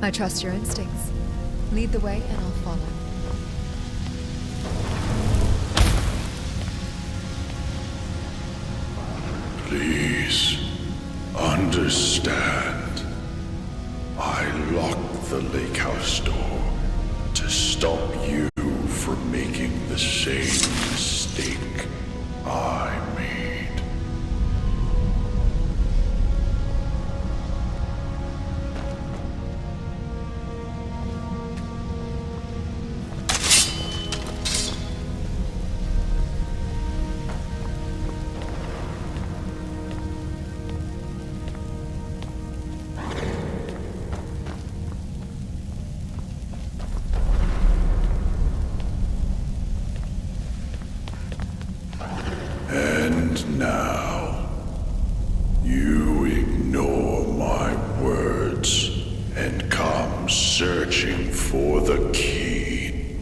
I trust your instincts. Lead the way and I'll follow. Please, understand. I locked the lake house door to stop you from making the same mistake I made. And now, you ignore my words and come searching for the key.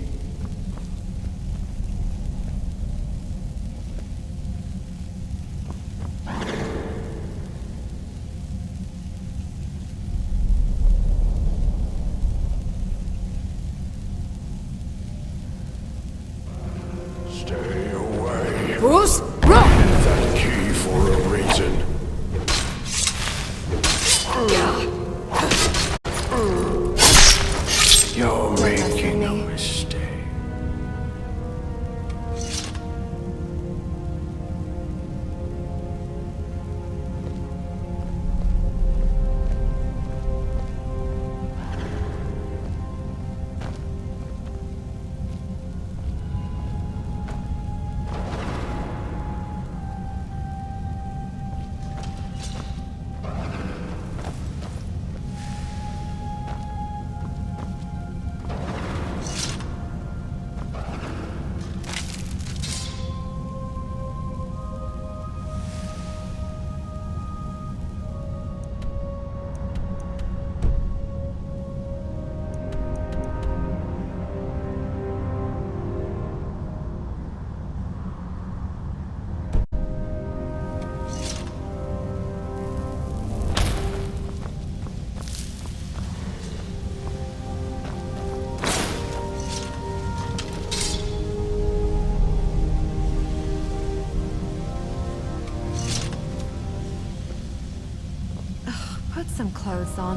Stay away. Bruce, run! That key for a reason. You're making a mistake. Put some clothes on.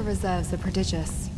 water reserves are prodigious.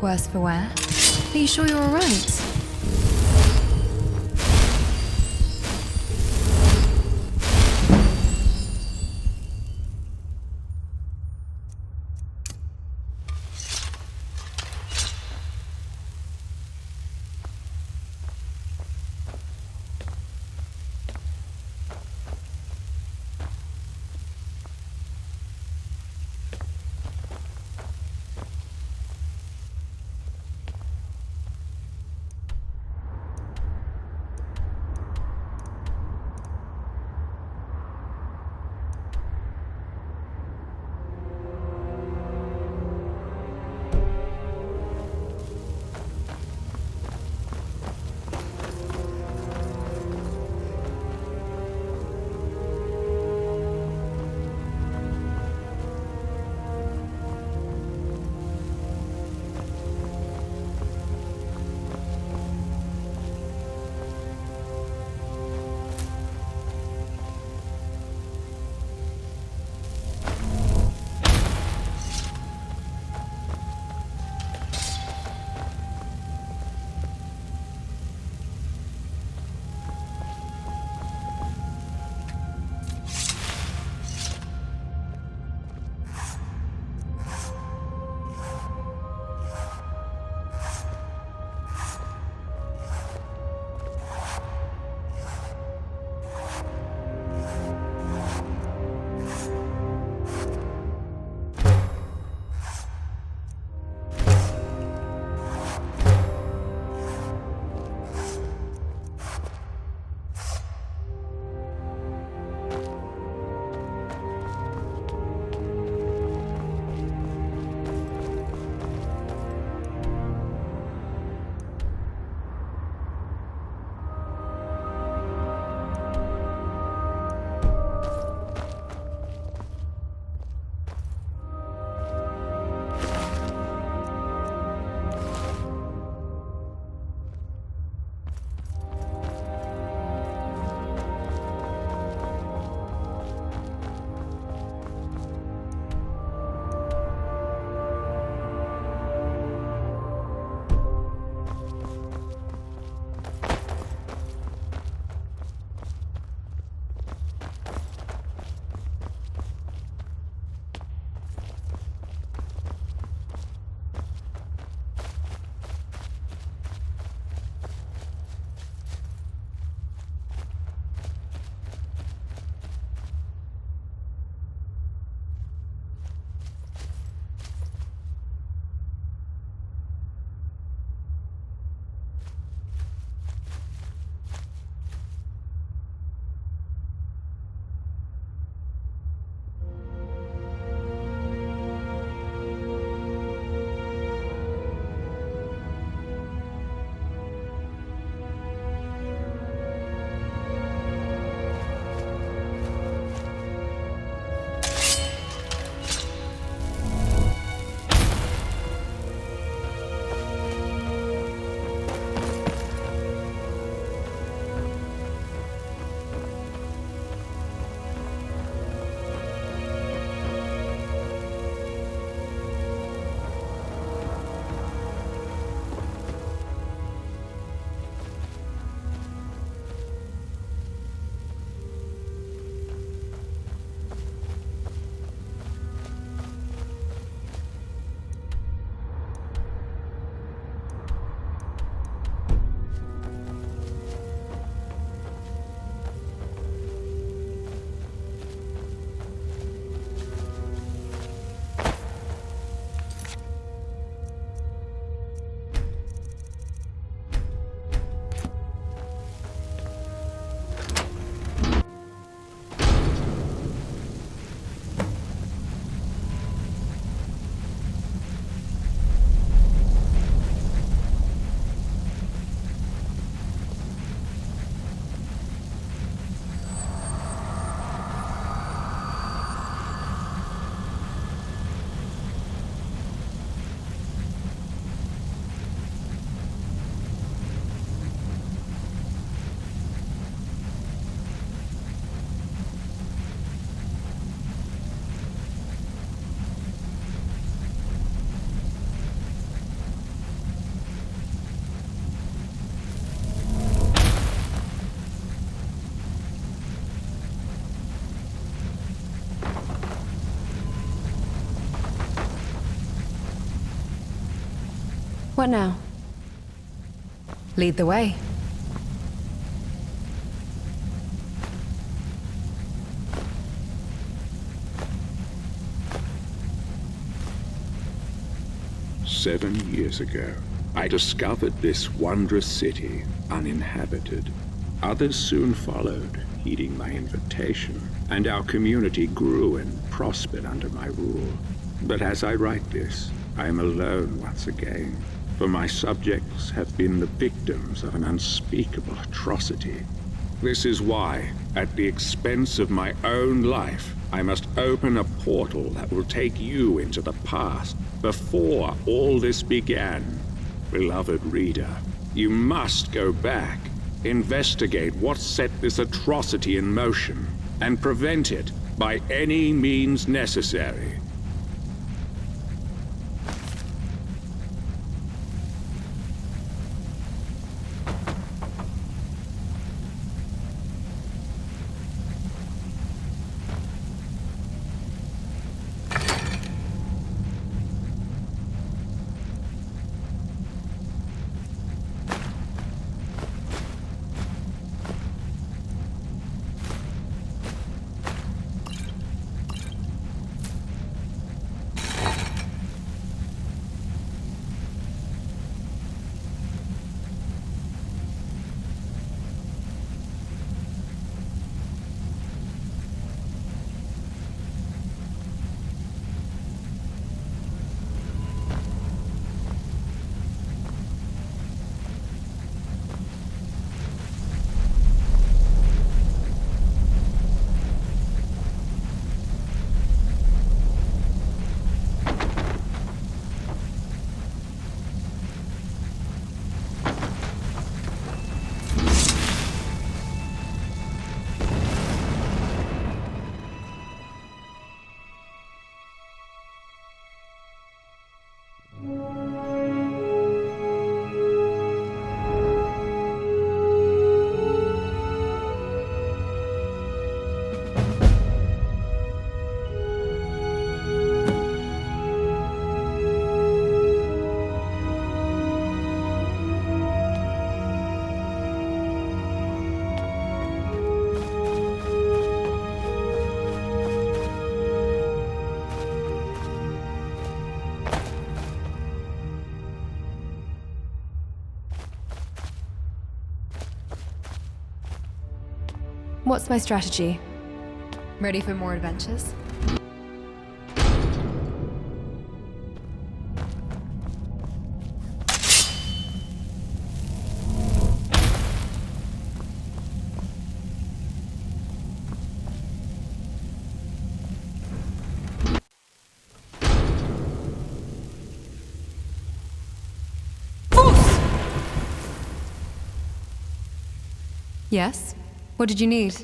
Worse for wear? Are you sure you're alright? What now? Lead the way. "7 years ago, I discovered this wondrous city uninhabited. Others soon followed, heeding my invitation, and our community grew and prospered under my rule. But as I write this, I am alone once again, for my subjects have been the victims of an unspeakable atrocity. This is why, at the expense of my own life, I must open a portal that will take you into the past, before all this began. Beloved reader, you must go back, investigate what set this atrocity in motion, and prevent it by any means necessary." What's my strategy? Ready for more adventures? Yes? What did you need?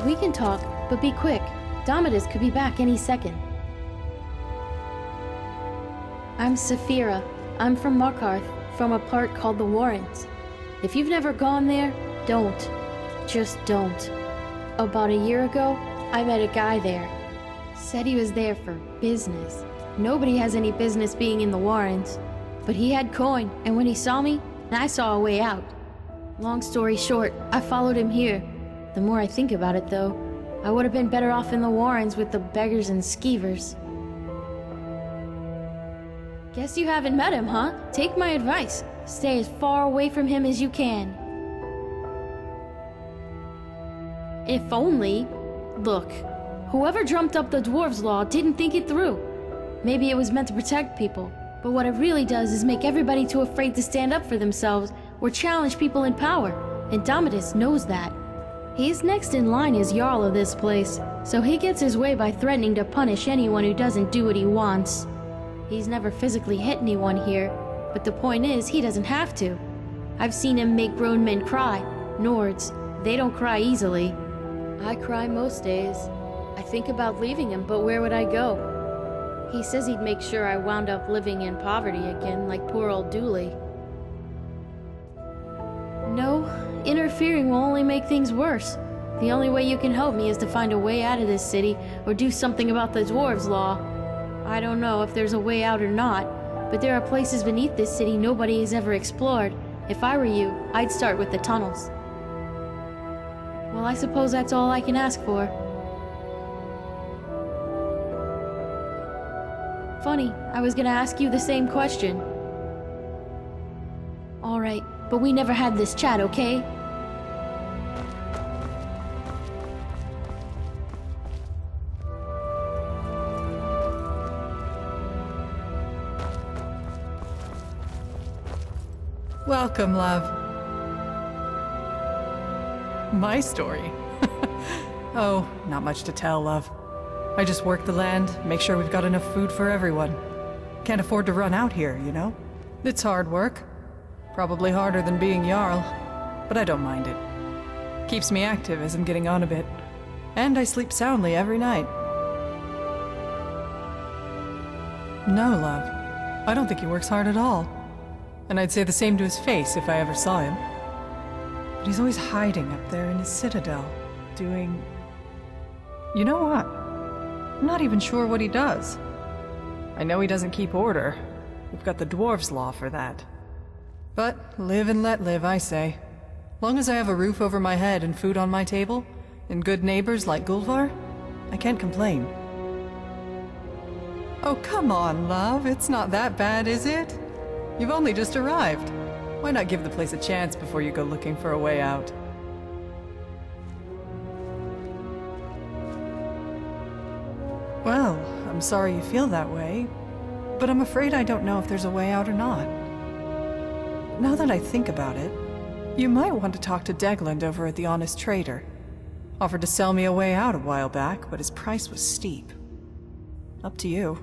We can talk, but be quick. Domitus could be back any second. I'm Saphira. I'm from Markarth, from a part called the Warrens. If you've never gone there, don't. just don't. About a year ago, I met a guy there. Said he was there for business. Nobody has any business being in the Warrens. But he had coin, and when he saw me, I saw a way out. Long story short, I followed him here. The more I think about it, though, I would have been better off in the Warrens with the beggars and skeevers. Guess you haven't met him, huh? Take my advice. Stay as far away from him as you can. If only... Look, whoever dreamt up the Dwarves' Law didn't think it through. Maybe it was meant to protect people, but what it really does is make everybody too afraid to stand up for themselves or challenge people in power, and Domitus knows that. He's next in line as Jarl of this place, so he gets his way by threatening to punish anyone who doesn't do what he wants. He's never physically hit anyone here, but the point is, he doesn't have to. I've seen him make grown men cry. Nords, they don't cry easily. I cry most days. I think about leaving him, but where would I go? He says he'd make sure I wound up living in poverty again, like poor old Dooley. No, interfering will only make things worse. The only way you can help me is to find a way out of this city, or do something about the Dwarves' Law. I don't know if there's a way out or not, but there are places beneath this city nobody has ever explored. If I were you, I'd start with the tunnels. Well, I suppose that's all I can ask for. Funny, I was gonna ask you the same question. Alright, but we never had this chat, okay? Welcome, love. My story? Oh, not much to tell, love. I just work the land, make sure we've got enough food for everyone. Can't afford to run out here, you know? It's hard work. Probably harder than being Jarl, but I don't mind it. Keeps me active as I'm getting on a bit. And I sleep soundly every night. No, love. I don't think he works hard at all. And I'd say the same to his face if I ever saw him. But he's always hiding up there in his citadel, doing... You know what? I'm not even sure what he does. I know he doesn't keep order. We've got the Dwarves' Law for that. But live and let live, I say. Long as I have a roof over my head and food on my table, and good neighbors like Gulvar, I can't complain. Oh, come on, love. It's not that bad, is it? You've only just arrived. Why not give the place a chance before you go looking for a way out? Well, I'm sorry you feel that way, but I'm afraid I don't know if there's a way out or not. Now that I think about it, you might want to talk to Degland over at the Honest Trader. Offered to sell me a way out a while back, but his price was steep. Up to you.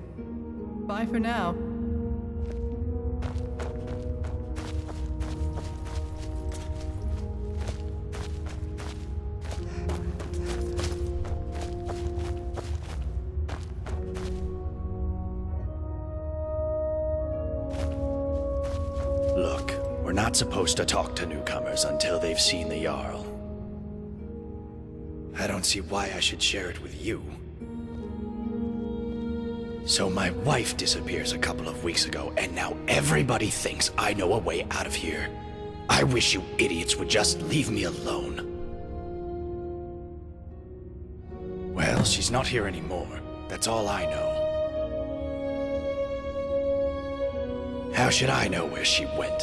Bye for now. Look, we're not supposed to talk to newcomers until they've seen the Jarl. I don't see why I should share it with you. So my wife disappears a couple of weeks ago, and now everybody thinks I know a way out of here. I wish you idiots would just leave me alone. Well, she's not here anymore. That's all I know. How should I know where she went?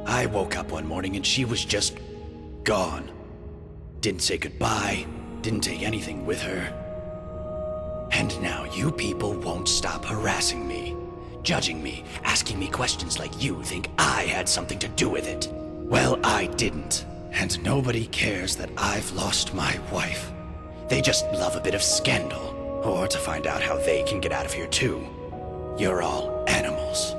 I woke up one morning and she was just gone. Didn't say goodbye, didn't take anything with her. And now you people won't stop harassing me, judging me, asking me questions like you think I had something to do with it. Well, I didn't. And nobody cares that I've lost my wife. They just love a bit of scandal, or to find out how they can get out of here too. You're all animals.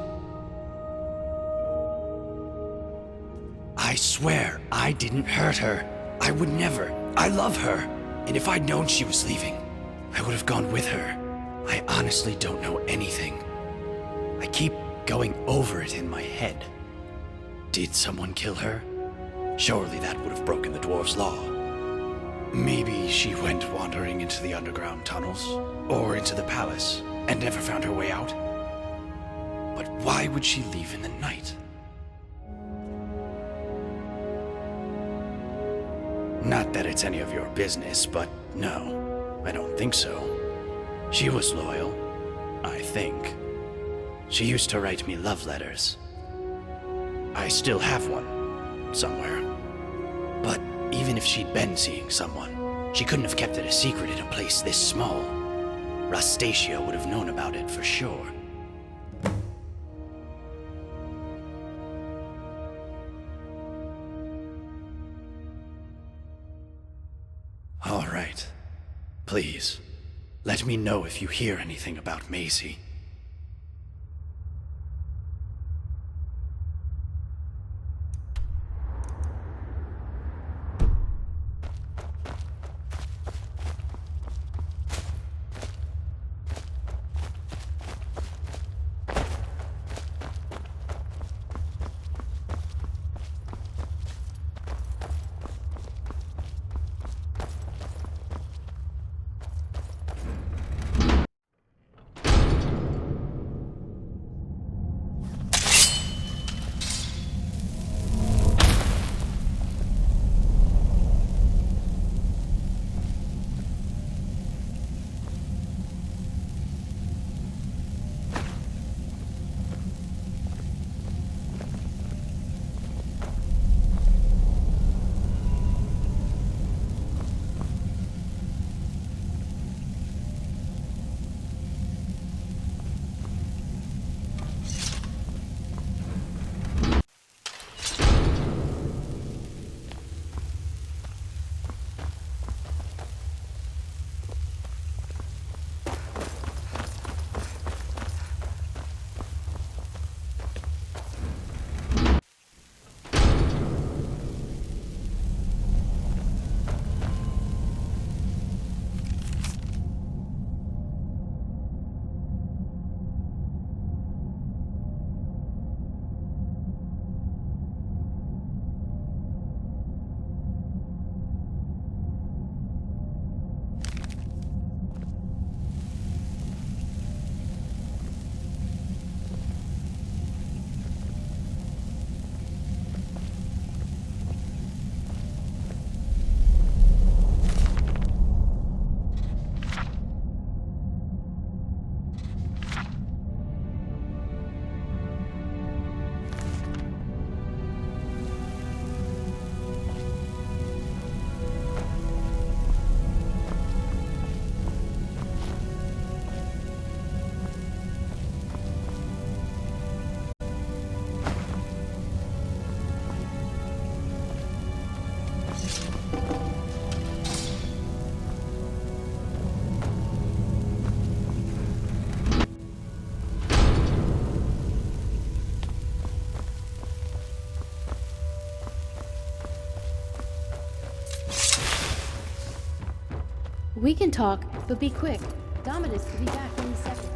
I swear I didn't hurt her. I would never. I love her. And if I'd known she was leaving, I would have gone with her. I honestly don't know anything. I keep going over it in my head. Did someone kill her? Surely that would have broken the dwarves' law. Maybe she went wandering into the underground tunnels, or into the palace, and never found her way out. But why would she leave in the night? Not that it's any of your business, but no, I don't think so. She was loyal, I think. She used to write me love letters. I still have one, somewhere. But even if she'd been seeing someone, she couldn't have kept it a secret in a place this small. Rastacia would have known about it for sure. All right. Please, let me know if you hear anything about Maisie. We can talk, but be quick. Dominus could be back any second.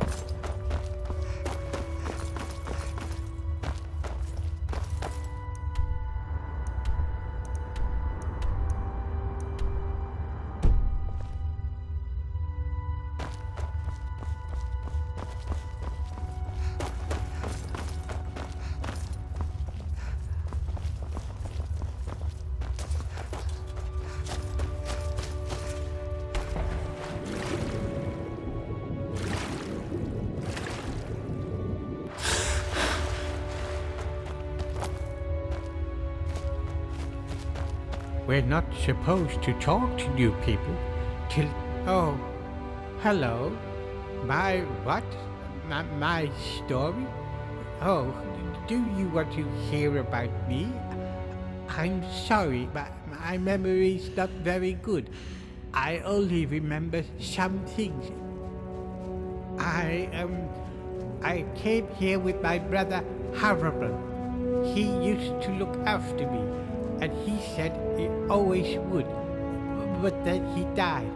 We're not supposed to talk to new people till... Oh, hello. My what? My story? Oh, do you want to hear about me? I'm sorry, but my memory's not very good. I only remember some things. I came here with my brother Harriman. He used to look after me, and he said he always would, but then he died.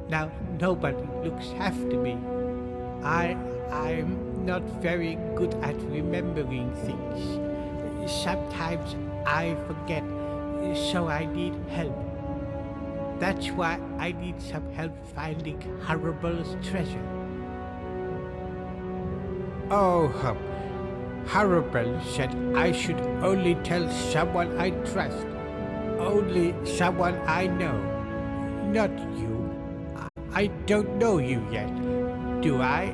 Now nobody looks after me. I'm not very good at remembering things. Sometimes I forget so I need help. That's why I need some help finding Haribel's treasure. Oh, Haribel said I should only tell someone I trust. Only someone I know. Not you. I don't know you yet. Do I?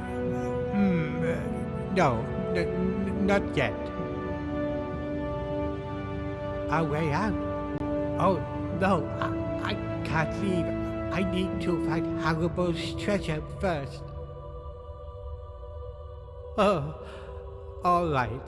No, not yet. Our way out? Oh, no, I can't leave. I need to find Haribel's treasure first. Oh, all right.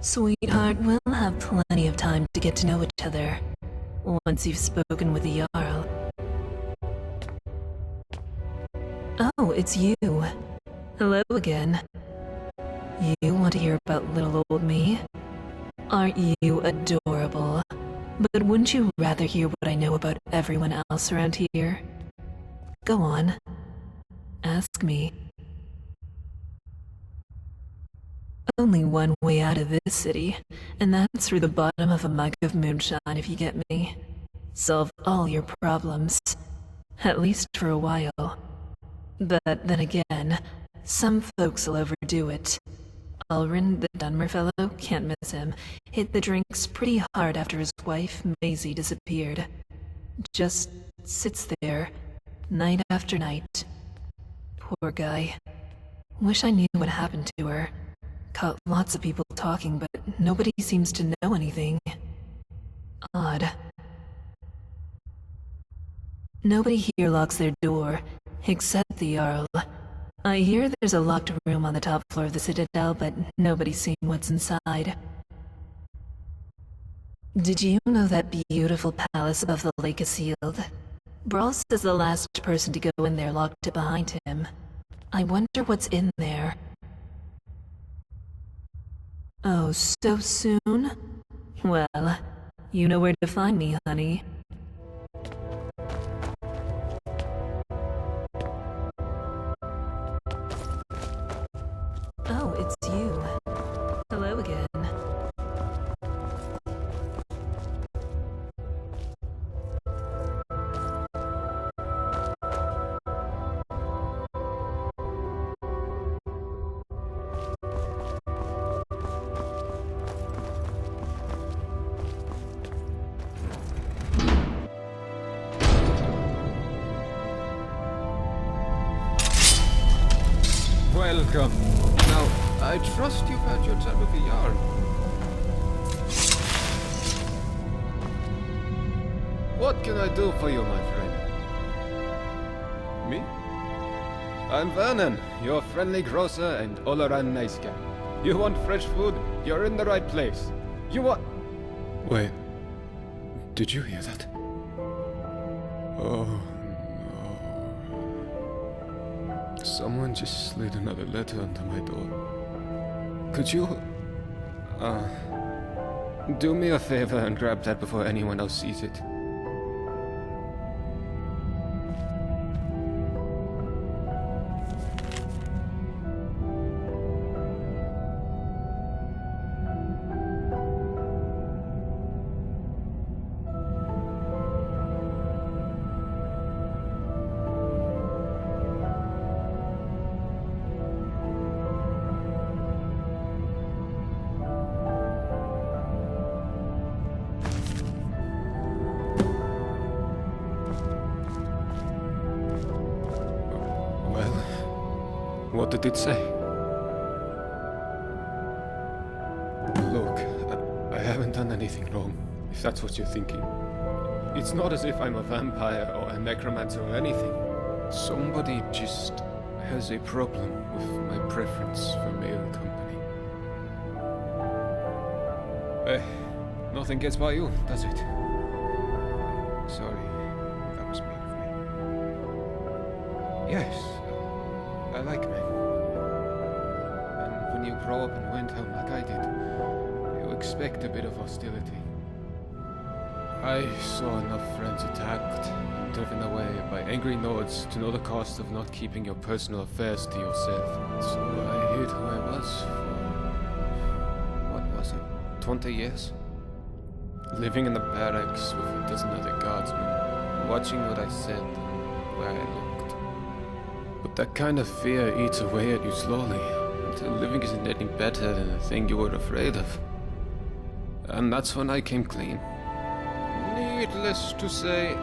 Sweetheart, we'll have plenty of time to get to know each other once you've spoken with the Jarl. Oh, it's you. Hello again. You want to hear about little old me? Aren't you adorable? But wouldn't you rather hear what I know about everyone else around here? Go on. Ask me. only one way out of this city, and that's through the bottom of a mug of moonshine, if you get me. Solve all your problems. At least for a while. But then again, some folks will overdo it. Alrin, the Dunmer fellow, can't miss him, hit the drinks pretty hard after his wife, Maisie, disappeared. Just sits there, night after night. Poor guy. Wish I knew what happened to her. Caught lots of people talking, but nobody seems to know anything. Odd. Nobody here locks their door, except the Jarl. I hear there's a locked room on the top floor of the Citadel, but nobody's seen what's inside. Did you know that beautiful palace above the lake is sealed? Brawl says the last person to go in there locked it behind him. I wonder what's in there. Oh, so soon? Well, you know where to find me, honey. Oh, it's you. Hello again. Welcome. Now, I trust you've had your time with the Jarl. What can I do for you, my friend? Me? I'm Vernon, your friendly grocer and all-around nice guy. You want fresh food? You're in the right place. You want... Wait. Did you hear that? Oh, no. Someone just slid another letter under my door. Could you... do me a favor and grab that before anyone else sees it? What did it say? Look, I haven't done anything wrong, if that's what you're thinking. It's not as if I'm a vampire or a necromancer or anything. Somebody just has a problem with my preference for male company. Nothing gets by you, does it? Sorry, that was mean of me. Yes, I like men. And when you grow up in Windhelm like I did, you expect a bit of hostility. I saw enough friends attacked, driven away by angry Nords to know the cost of not keeping your personal affairs to yourself. So I hid who I was for... what was it? 20 years? Living in the barracks with a dozen other guardsmen, watching what I said and where I looked. But that kind of fear eats away at you slowly, until living isn't any better than the thing you were afraid of. And that's when I came clean. Needless to say,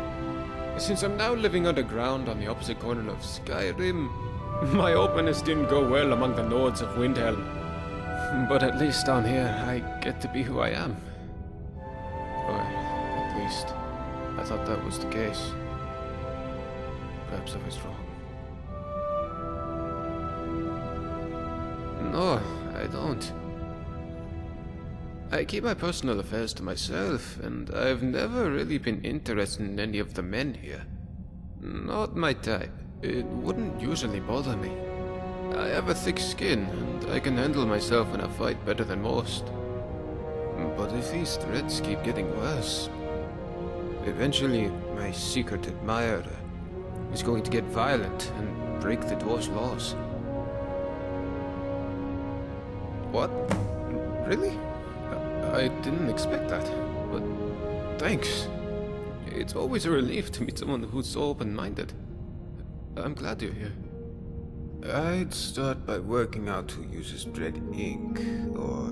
since I'm now living underground on the opposite corner of Skyrim, my openness didn't go well among the Nords of Windhelm. But at least down here, I get to be who I am. Or at least, I thought that was the case. Perhaps I was wrong. No, I don't. I keep my personal affairs to myself, and I've never really been interested in any of the men here. Not my type. It wouldn't usually bother me. I have a thick skin, and I can handle myself in a fight better than most. But if these threats keep getting worse, eventually my secret admirer is going to get violent and break the dwarves' laws. What? Really? I didn't expect that, but thanks. It's always a relief to meet someone who's so open-minded. I'm glad you're here. I'd start by working out who uses red ink or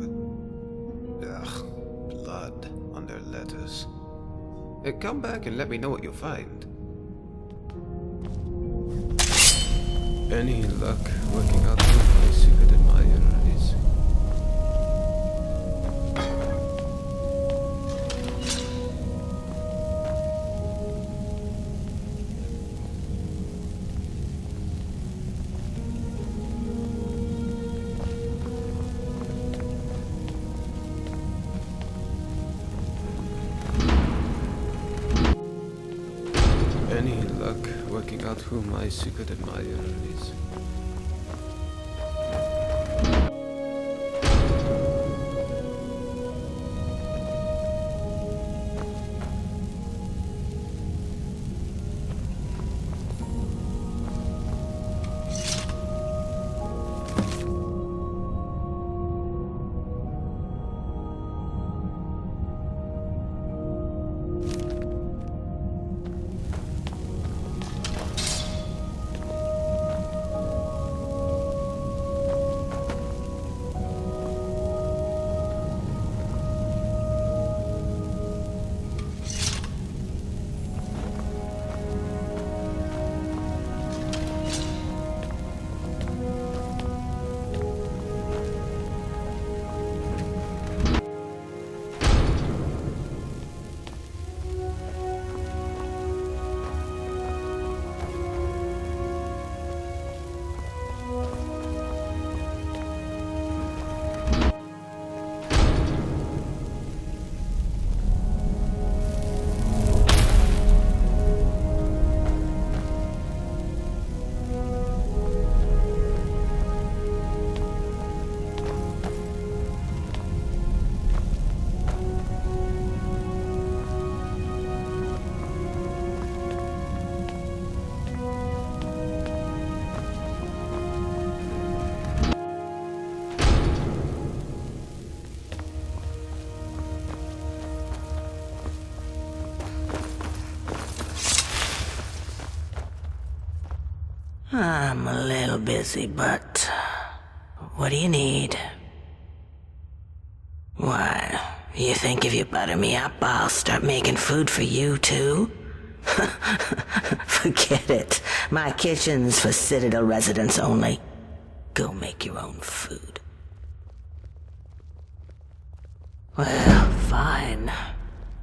blood on their letters. Come back and let me know what you find. Any luck working out who my secret admirer is? Any luck working out who my secret admirer is? I'm a little busy, but what do you need? Why, you think if you butter me up, I'll start making food for you too? Forget it. My kitchen's for Citadel residents only. Go make your own food. Well, fine.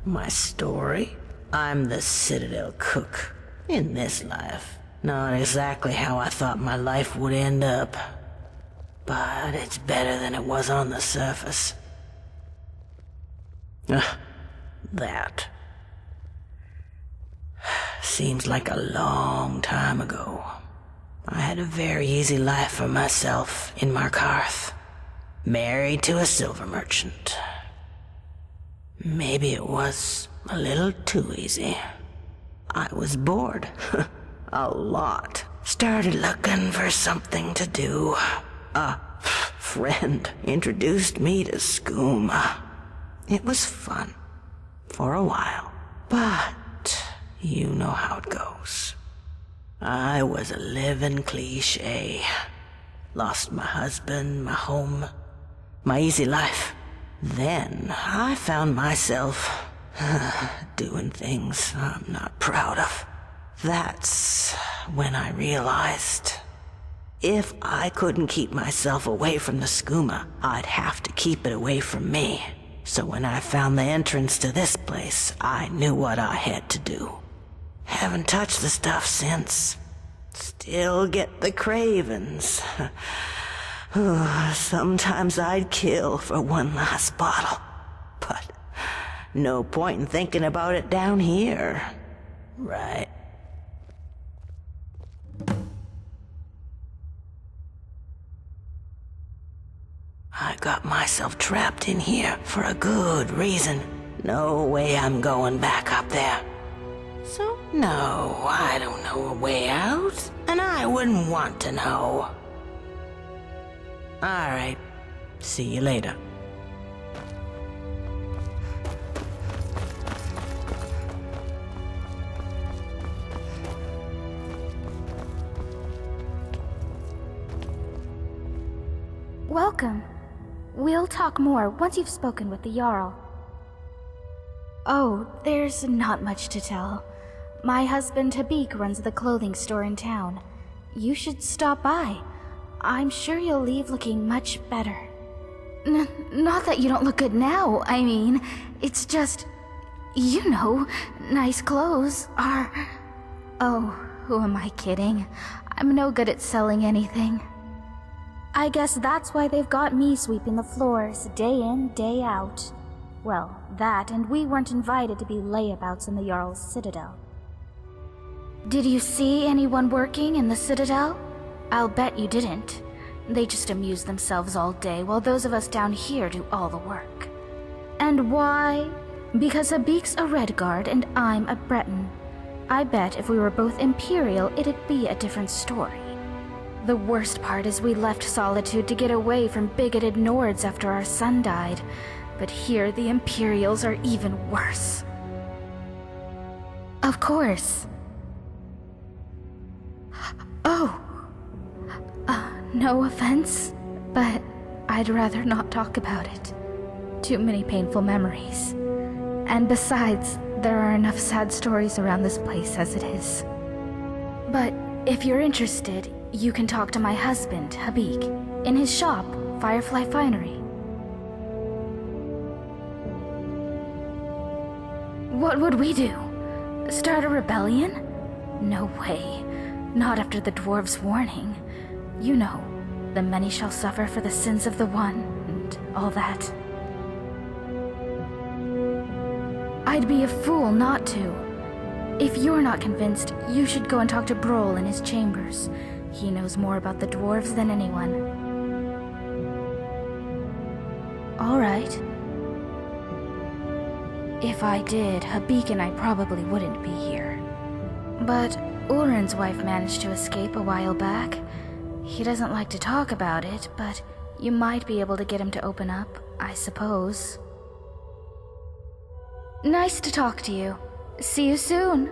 My story? I'm the Citadel cook. In this life. Not exactly how I thought my life would end up. But it's better than it was on the surface. That. Seems like a long time ago. I had a very easy life for myself in Markarth. Married to a silver merchant. Maybe it was a little too easy. I was bored. A lot. Started looking for something to do. A friend introduced me to skooma. It was fun. For a while. But you know how it goes. I was a living cliche. Lost my husband, my home, my easy life. Then I found myself doing things I'm not proud of. That's when I realized if I couldn't keep myself away from the skooma, I'd have to keep it away from me. So when I found the entrance to this place, I knew what I had to do. Haven't touched the stuff since. Still get the cravings. Sometimes I'd kill for one last bottle. But no point in thinking about it down here. Right. I got myself trapped in here for a good reason. No way I'm going back up there. So, no, I don't know a way out, and I wouldn't want to know. Alright, See you later. Welcome. We'll talk more once you've spoken with the Jarl. Oh, there's not much to tell. My husband Habik runs the clothing store in town. You should stop by. I'm sure you'll leave looking much better. Not that you don't look good now, I mean. It's just... You know, nice clothes are... Oh, who am I kidding? I'm no good at selling anything. I guess that's why they've got me sweeping the floors day in, day out. Well, that, and we weren't invited to be layabouts in the Jarl's Citadel. Did you see anyone working in the Citadel? I'll bet you didn't. They just amuse themselves all day while those of us down here do all the work. And why? Because Habik's a Redguard and I'm a Breton. I bet if we were both Imperial, it'd be a different story. The worst part is we left Solitude to get away from bigoted Nords after our son died. But here the Imperials are even worse. Of course. Oh. No offense, but I'd rather not talk about it. Too many painful memories. And besides, there are enough sad stories around this place as it is. But if you're interested, you can talk to my husband, Habik, in his shop, Firefly Finery. What would we do? Start a rebellion? No way. Not after the dwarves' warning. You know, the many shall suffer for the sins of the one, and all that. I'd be a fool not to. If you're not convinced, you should go and talk to Broll in his chambers. He knows more about the dwarves than anyone. All right. If I did, Habik and I probably wouldn't be here. But Ulrin's wife managed to escape a while back. He doesn't like to talk about it, but you might be able to get him to open up, I suppose. Nice to talk to you. See you soon.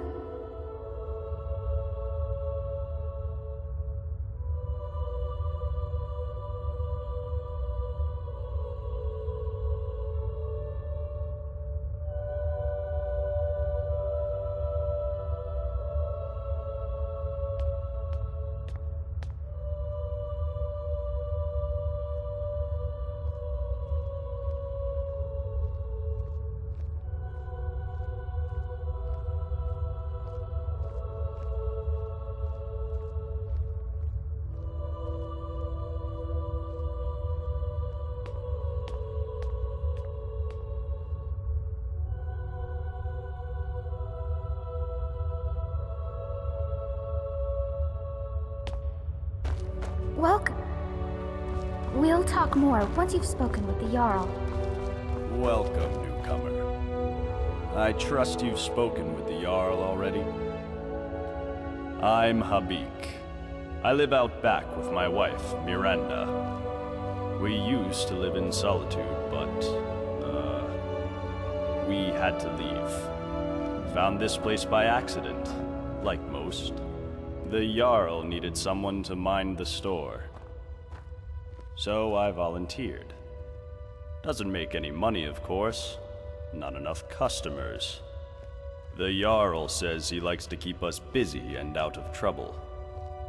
Welcome. We'll talk more once you've spoken with the Jarl. Welcome, newcomer. I trust you've spoken with the Jarl already. I'm Habik. I live out back with my wife, Miranda. We used to live in Solitude, but, we had to leave. Found this place by accident, like most. The Jarl needed someone to mind the store. So I volunteered. Doesn't make any money, of course. Not enough customers. The Jarl says he likes to keep us busy and out of trouble.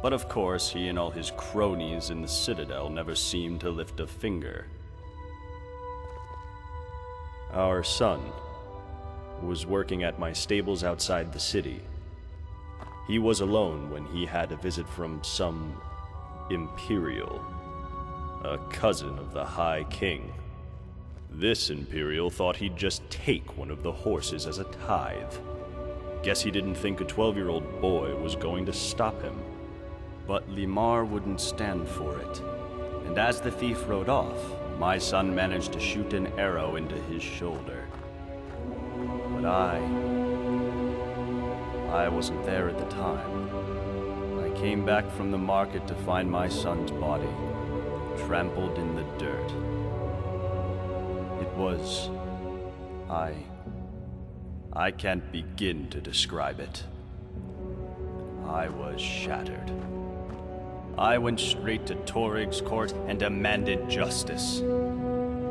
But of course, he and all his cronies in the Citadel never seem to lift a finger. Our son was working at my stables outside the city. He was alone when he had a visit from some Imperial, a cousin of the High King. This Imperial thought he'd just take one of the horses as a tithe. Guess he didn't think a 12-year-old boy was going to stop him. But Limar wouldn't stand for it. And as the thief rode off, my son managed to shoot an arrow into his shoulder. But I wasn't there at the time. I came back from the market to find my son's body, trampled in the dirt. was... I can't begin to describe it. I was shattered. I went straight to Torig's court and demanded justice.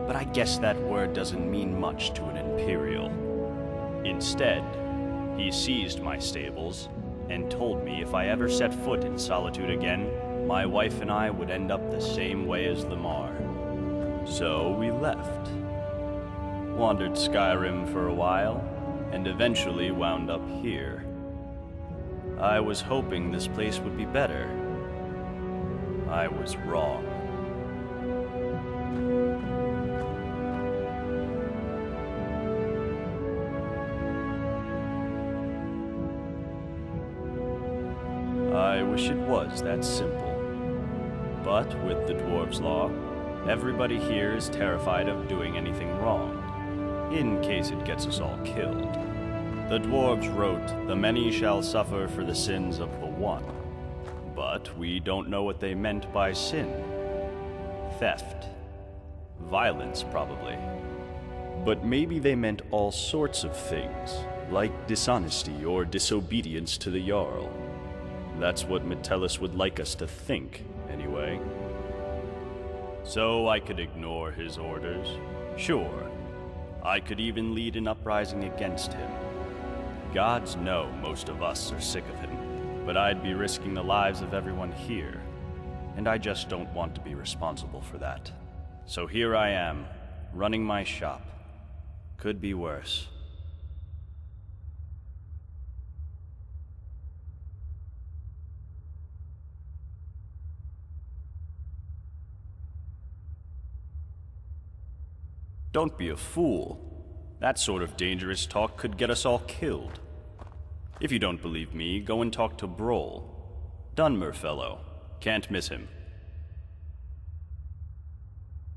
But I guess that word doesn't mean much to an Imperial. Instead, he seized my stables and told me if I ever set foot in Solitude again, my wife and I would end up the same way as Lamar. So we left. Wandered Skyrim for a while, and eventually wound up here. I was hoping this place would be better. I was wrong. I wish it was that simple. But with the Dwarves' Law, everybody here is terrified of doing anything wrong, in case it gets us all killed. The Dwarves wrote, "The many shall suffer for the sins of the one." But we don't know what they meant by sin. Theft. Violence, probably. But maybe they meant all sorts of things, like dishonesty or disobedience to the Jarl. That's what Metellus would like us to think, anyway. So I could ignore his orders. Sure. I could even lead an uprising against him. Gods know most of us are sick of him, but I'd be risking the lives of everyone here, and I just don't want to be responsible for that. So here I am, running my shop. Could be worse. Don't be a fool. That sort of dangerous talk could get us all killed. If you don't believe me, go and talk to Broll. Dunmer fellow. Can't miss him.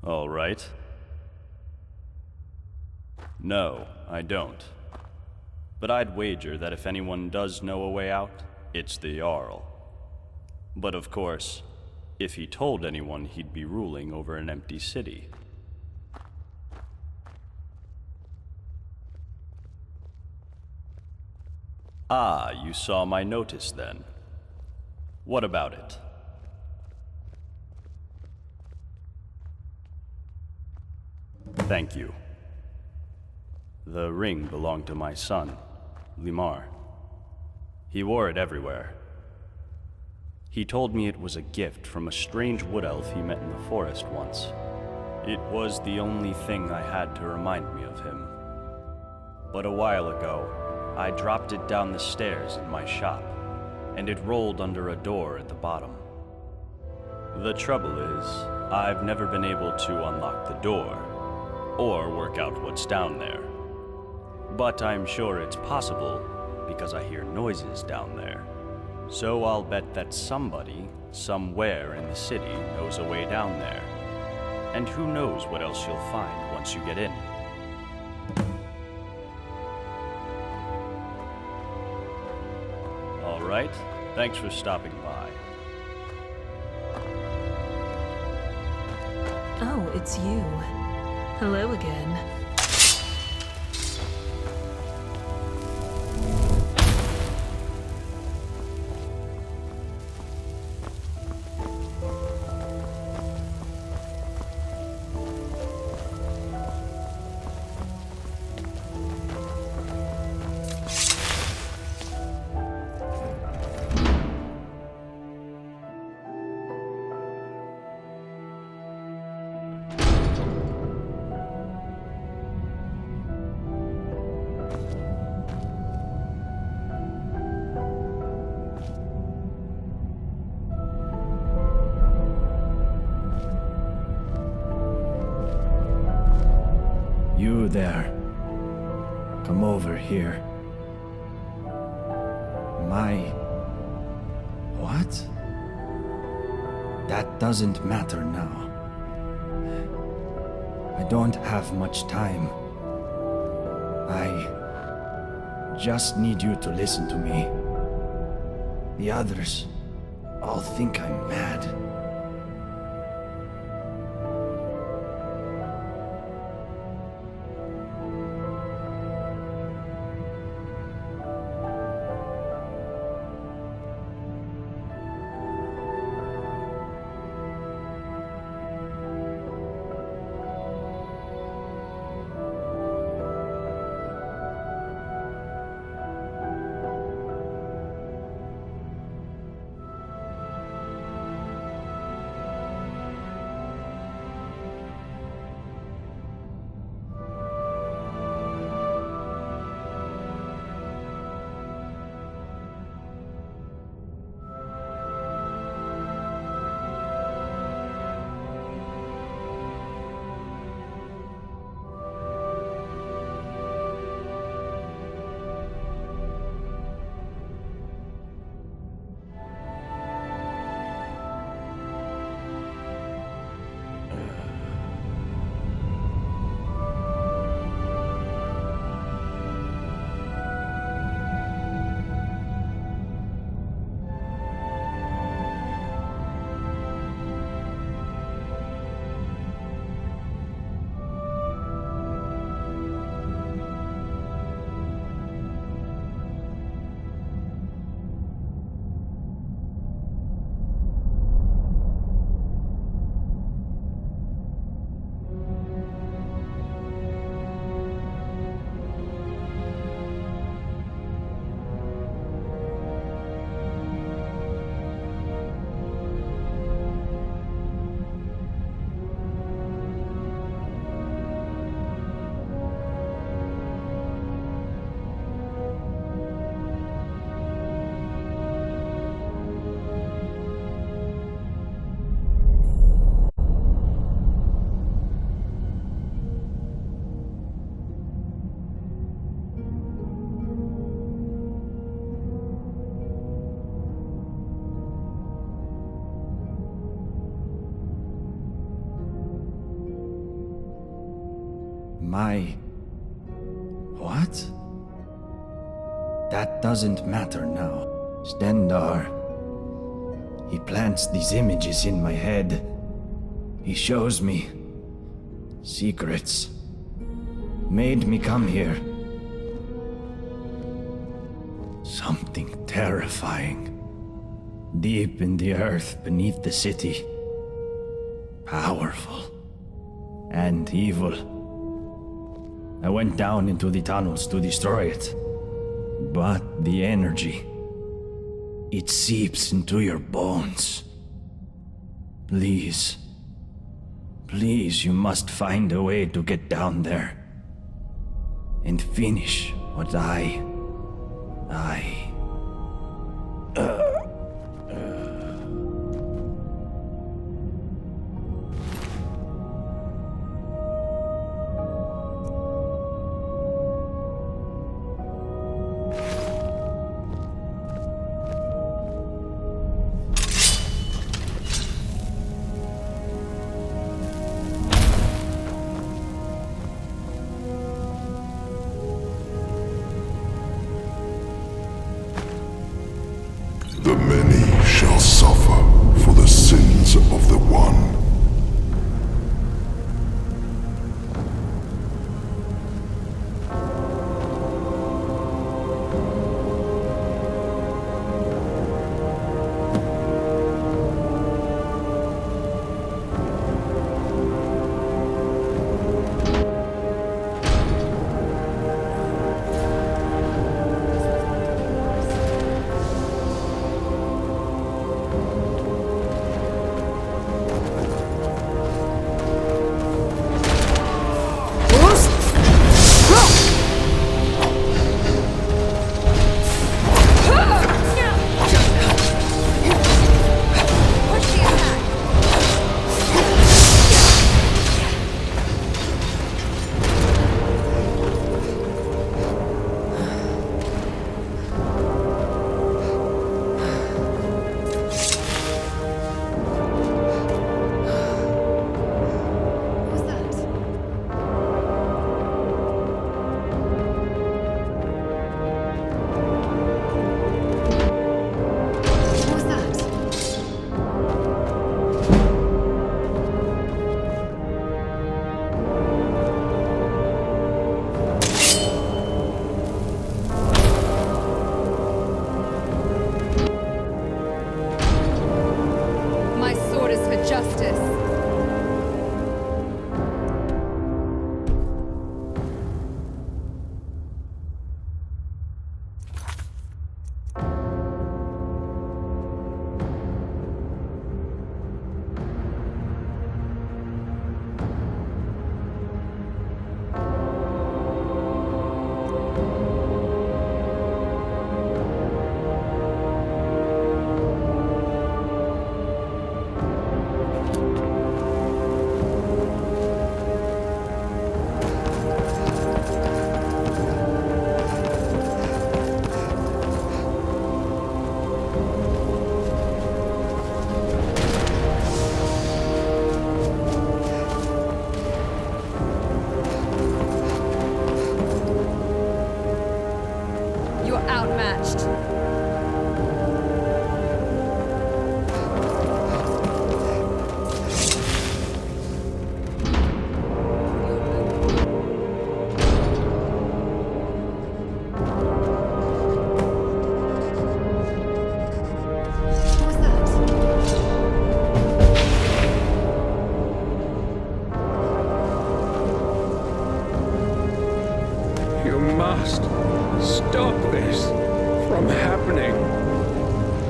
All right. No, I don't. But I'd wager that if anyone does know a way out, it's the Jarl. But of course, if he told anyone, he'd be ruling over an empty city. Ah, you saw my notice then. What about it? Thank you. The ring belonged to my son, Limar. He wore it everywhere. He told me it was a gift from a strange wood elf he met in the forest once. It was the only thing I had to remind me of him. But a while ago, I dropped it down the stairs in my shop, and it rolled under a door at the bottom. The trouble is, I've never been able to unlock the door, or work out what's down there. But I'm sure it's possible, because I hear noises down there. So I'll bet that somebody, somewhere in the city, knows a way down there. And who knows what else you'll find once you get in. All right, thanks for stopping by. Oh, it's you. Hello again. You there. Come over here. What? That doesn't matter now. I don't have much time. I just need you to listen to me. The others all think I'm mad. My... what? That doesn't matter now. Stendar. He plants these images in my head. He shows me secrets. Made me come here. Something terrifying. Deep in the earth beneath the city. Powerful. And evil. I went down into the tunnels to destroy it. But the energy... it seeps into your bones. Please. Please, you must find a way to get down there. And finish what I... The many shall suffer for the sins of the one. Stop this from happening.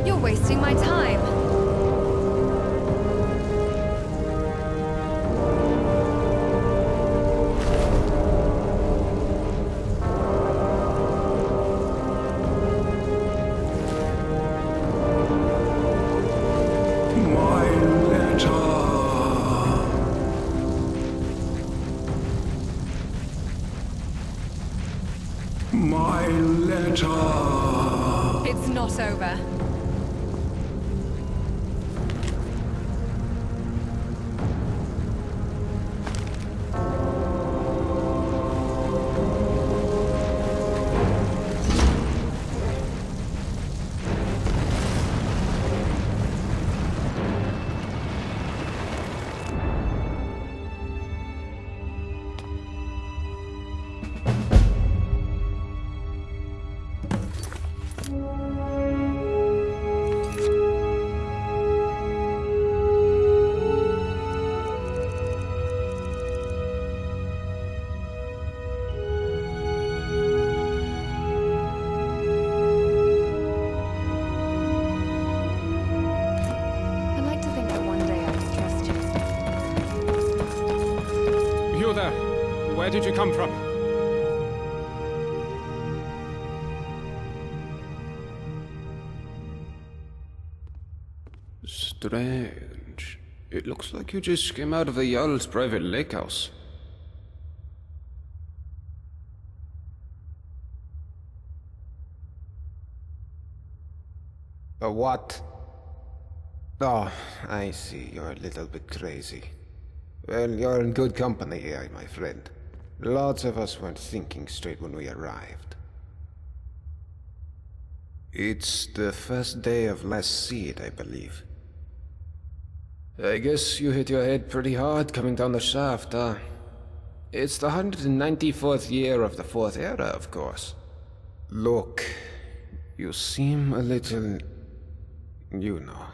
You're wasting my time. My letter. My letter. It's not over. You there. Where did you come from? Strange. It looks like you just came out of the Jarl's private lake house. A what? Oh, I see. You're a little bit crazy. Well, you're in good company here, my friend. Lots of us weren't thinking straight when we arrived. It's the first day of last seed, I believe. I guess you hit your head pretty hard coming down the shaft, huh? It's the 194th year of the Fourth Era, of course. Look, you seem a little... you know.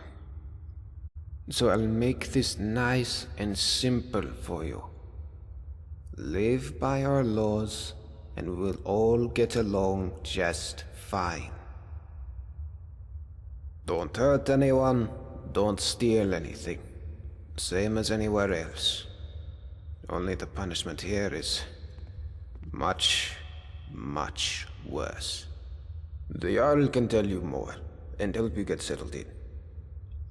So I'll make this nice and simple for you. Live by our laws, and we'll all get along just fine. Don't hurt anyone, don't steal anything. Same as anywhere else. Only the punishment here is much, much worse. The Jarl can tell you more, and help you get settled in.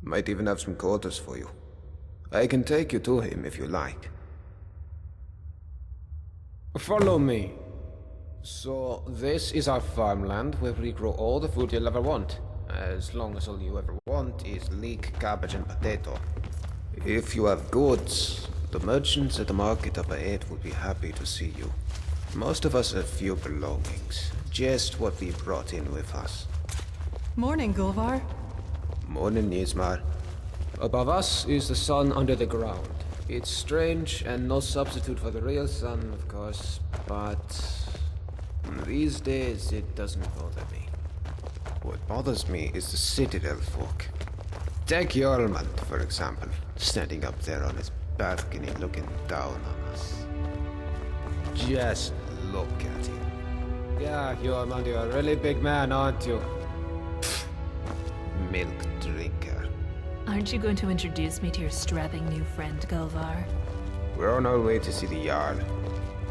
Might even have some quarters for you. I can take you to him if you like. Follow me. So, this is our farmland where we grow all the food you'll ever want. As long as all you ever want is leek, cabbage, and potato. If you have goods, the merchants at the market up ahead will be happy to see you. Most of us have few belongings, just what we brought in with us. Morning, Gulvar. Morning, Nismar. Above us is the sun under the ground. It's strange and no substitute for the real sun, of course, but these days it doesn't bother me. What bothers me is the Citadel folk. Take Jormund, for example, standing up there on his balcony looking down on us. Just look at him. Yeah, Jormund, you're a really big man, aren't you? Pfft. Milk drinker. Aren't you going to introduce me to your strapping new friend, Gulvar? We're on our way to see the Jarl.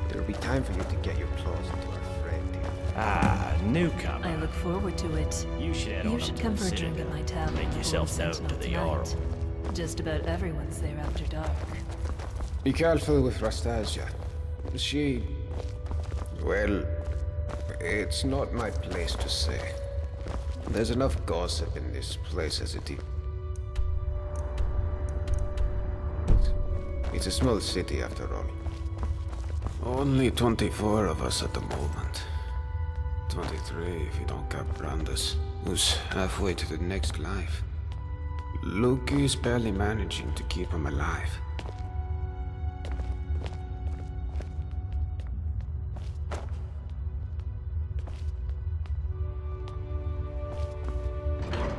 There'll be time for you to get your claws into our friend here. Ah, newcomer. I look forward to it. You should head You on should up come to for the a drink at Citadel. my tavern. Make before yourself we known Sentinel to the tonight. Jarl. Just about everyone's there after dark. Be careful with Rastasia. She... well, it's not my place to say. There's enough gossip in this place as it is. It's a small city after all. Only 24 of us at the moment. 23 if you don't count Brandis, who's halfway to the next life. Luke is barely managing to keep him alive.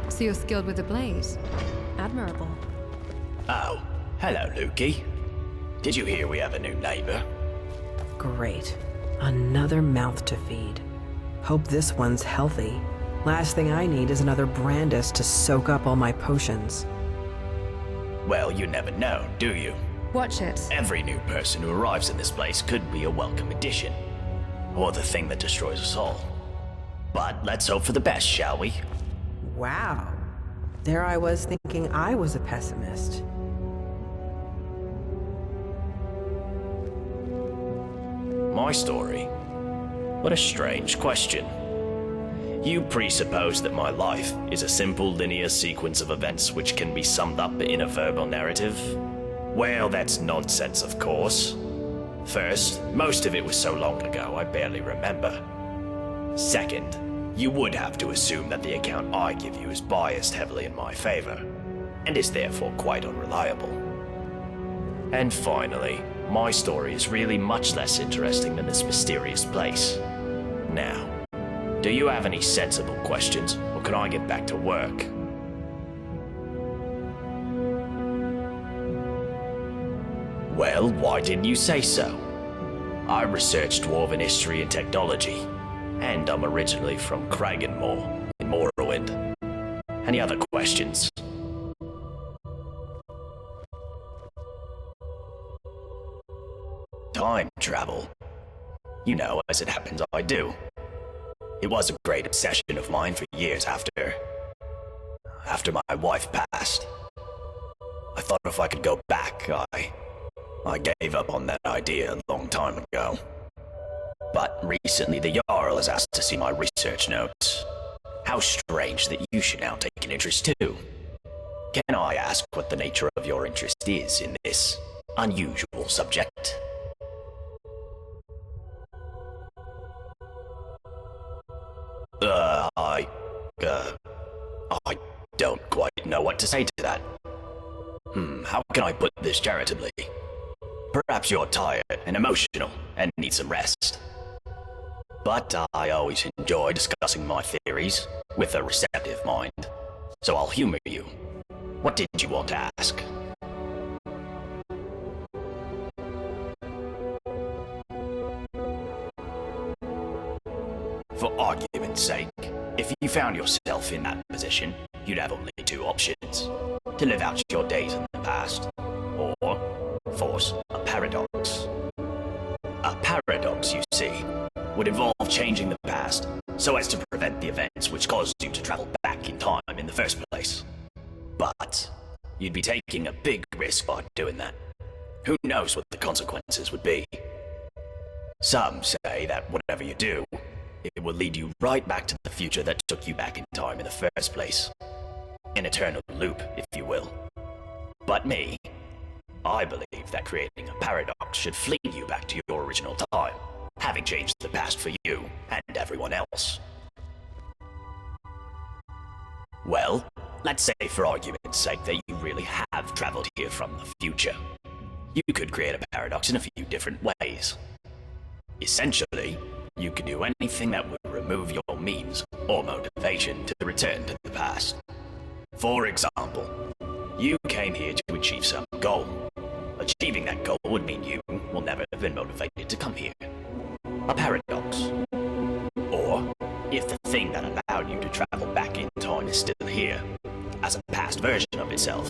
So you're skilled with the blaze. Admirable. Oh, hello, Lukey. Did you hear we have a new neighbor? Great. Another mouth to feed. Hope this one's healthy. Last thing I need is another Brandis to soak up all my potions. Well, you never know, do you? Watch it. Every new person who arrives in this place could be a welcome addition. Or the thing that destroys us all. But let's hope for the best, shall we? Wow. There I was thinking I was a pessimist. My story? What a strange question. You presuppose that my life is a simple linear sequence of events which can be summed up in a verbal narrative? Well, that's nonsense, of course. First, most of it was so long ago I barely remember. Second, you would have to assume that the account I give you is biased heavily in my favor, and is therefore quite unreliable. And finally, my story is really much less interesting than this mysterious place. Now, do you have any sensible questions, or can I get back to work? Well, why didn't you say so? I researched Dwarven history and technology, and I'm originally from Kraganmore in Morrowind. Any other questions? Time travel. You know, as it happens, I do. It was a great obsession of mine for years after my wife passed. I thought if I could go back, I gave up on that idea a long time ago. But recently the Jarl has asked to see my research notes. How strange that you should now take an interest too. Can I ask what the nature of your interest is in this unusual subject? I don't quite know what to say to that. How can I put this charitably? Perhaps you're tired and emotional and need some rest. But I always enjoy discussing my theories with a receptive mind, so I'll humor you. What did you want to ask? For argument's sake, if you found yourself in that position, you'd have only two options. To live out your days in the past, or force a paradox. A paradox, you see, would involve changing the past so as to prevent the events which caused you to travel back in time in the first place. But you'd be taking a big risk by doing that. Who knows what the consequences would be? Some say that whatever you do, it will lead you right back to the future that took you back in time in the first place. An eternal loop, if you will. But me, I believe that creating a paradox should fling you back to your original time, having changed the past for you and everyone else. Well, let's say for argument's sake that you really have traveled here from the future. You could create a paradox in a few different ways. Essentially, you could do anything that would remove your means or motivation to return to the past. For example, you came here to achieve some goal. Achieving that goal would mean you will never have been motivated to come here. A paradox. Or, if the thing that allowed you to travel back in time is still here, as a past version of itself,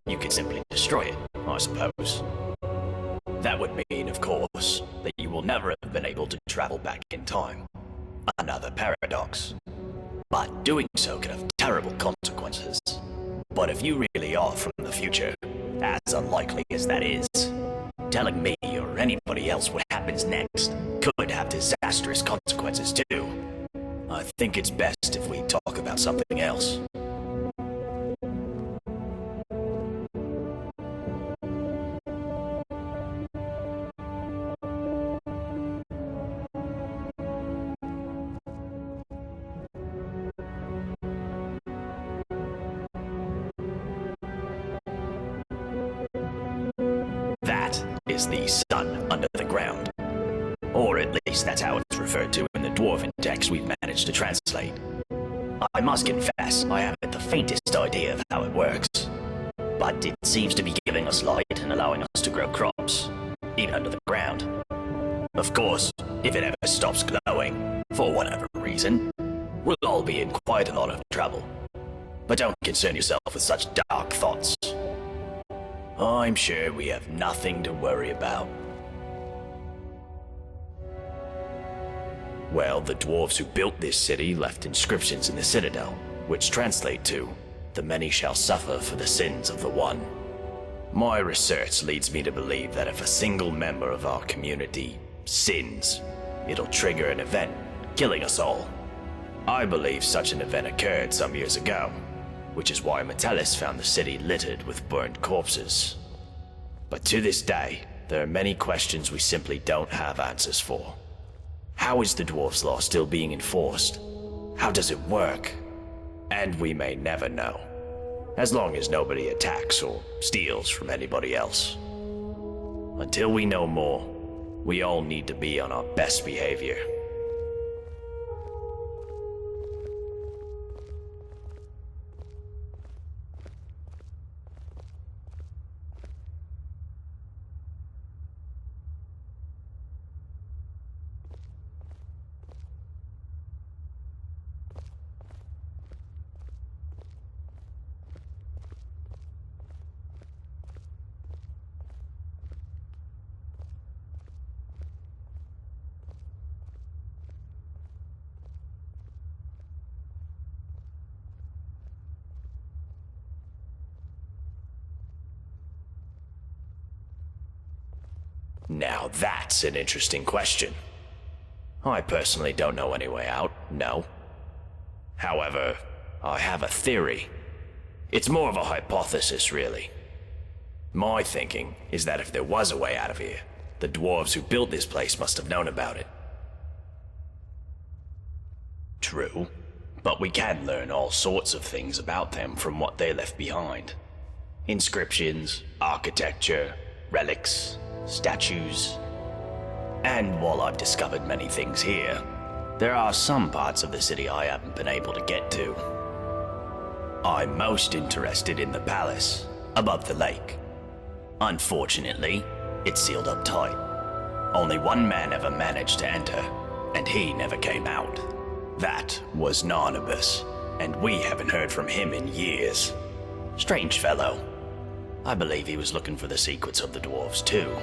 you could simply destroy it, I suppose. That would mean, of course, that you will never have been able to travel back in time. Another paradox. But doing so could have terrible consequences. But if you really are from the future, as unlikely as that is, telling me or anybody else what happens next could have disastrous consequences too. I think it's best if we talk about something else. Is the sun under the ground. Or at least that's how it's referred to in the Dwarven text we've managed to translate. I must confess, I haven't the faintest idea of how it works. But it seems to be giving us light and allowing us to grow crops, even under the ground. Of course, if it ever stops glowing, for whatever reason, we'll all be in quite a lot of trouble. But don't concern yourself with such dark thoughts. I'm sure we have nothing to worry about. Well, the dwarves who built this city left inscriptions in the citadel, which translate to, "The many shall suffer for the sins of the one." My research leads me to believe that if a single member of our community sins, it'll trigger an event, killing us all. I believe such an event occurred some years ago, which is why Metellus found the city littered with burned corpses. But to this day, there are many questions we simply don't have answers for. How is the Dwarf's Law still being enforced? How does it work? And we may never know, as long as nobody attacks or steals from anybody else. Until we know more, we all need to be on our best behavior. Now that's an interesting question. I personally don't know any way out, no. However, I have a theory. It's more of a hypothesis, really. My thinking is that if there was a way out of here, the dwarves who built this place must have known about it. True, but we can learn all sorts of things about them from what they left behind. Inscriptions, architecture, relics, statues. And while I've discovered many things here, there are some parts of the city I haven't been able to get to. I'm most interested in the palace, above the lake. Unfortunately, it's sealed up tight. Only one man ever managed to enter, and he never came out. That was Narnabas, and we haven't heard from him in years. Strange fellow. I believe he was looking for the secrets of the dwarves too.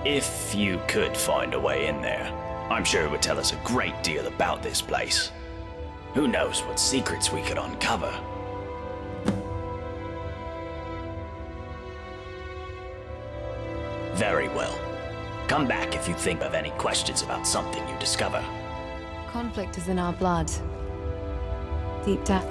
If you could find a way in there, I'm sure it would tell us a great deal about this place. Who knows what secrets we could uncover. Very well. Come back if you think of any questions about something you discover. Conflict is in our blood. Deep down.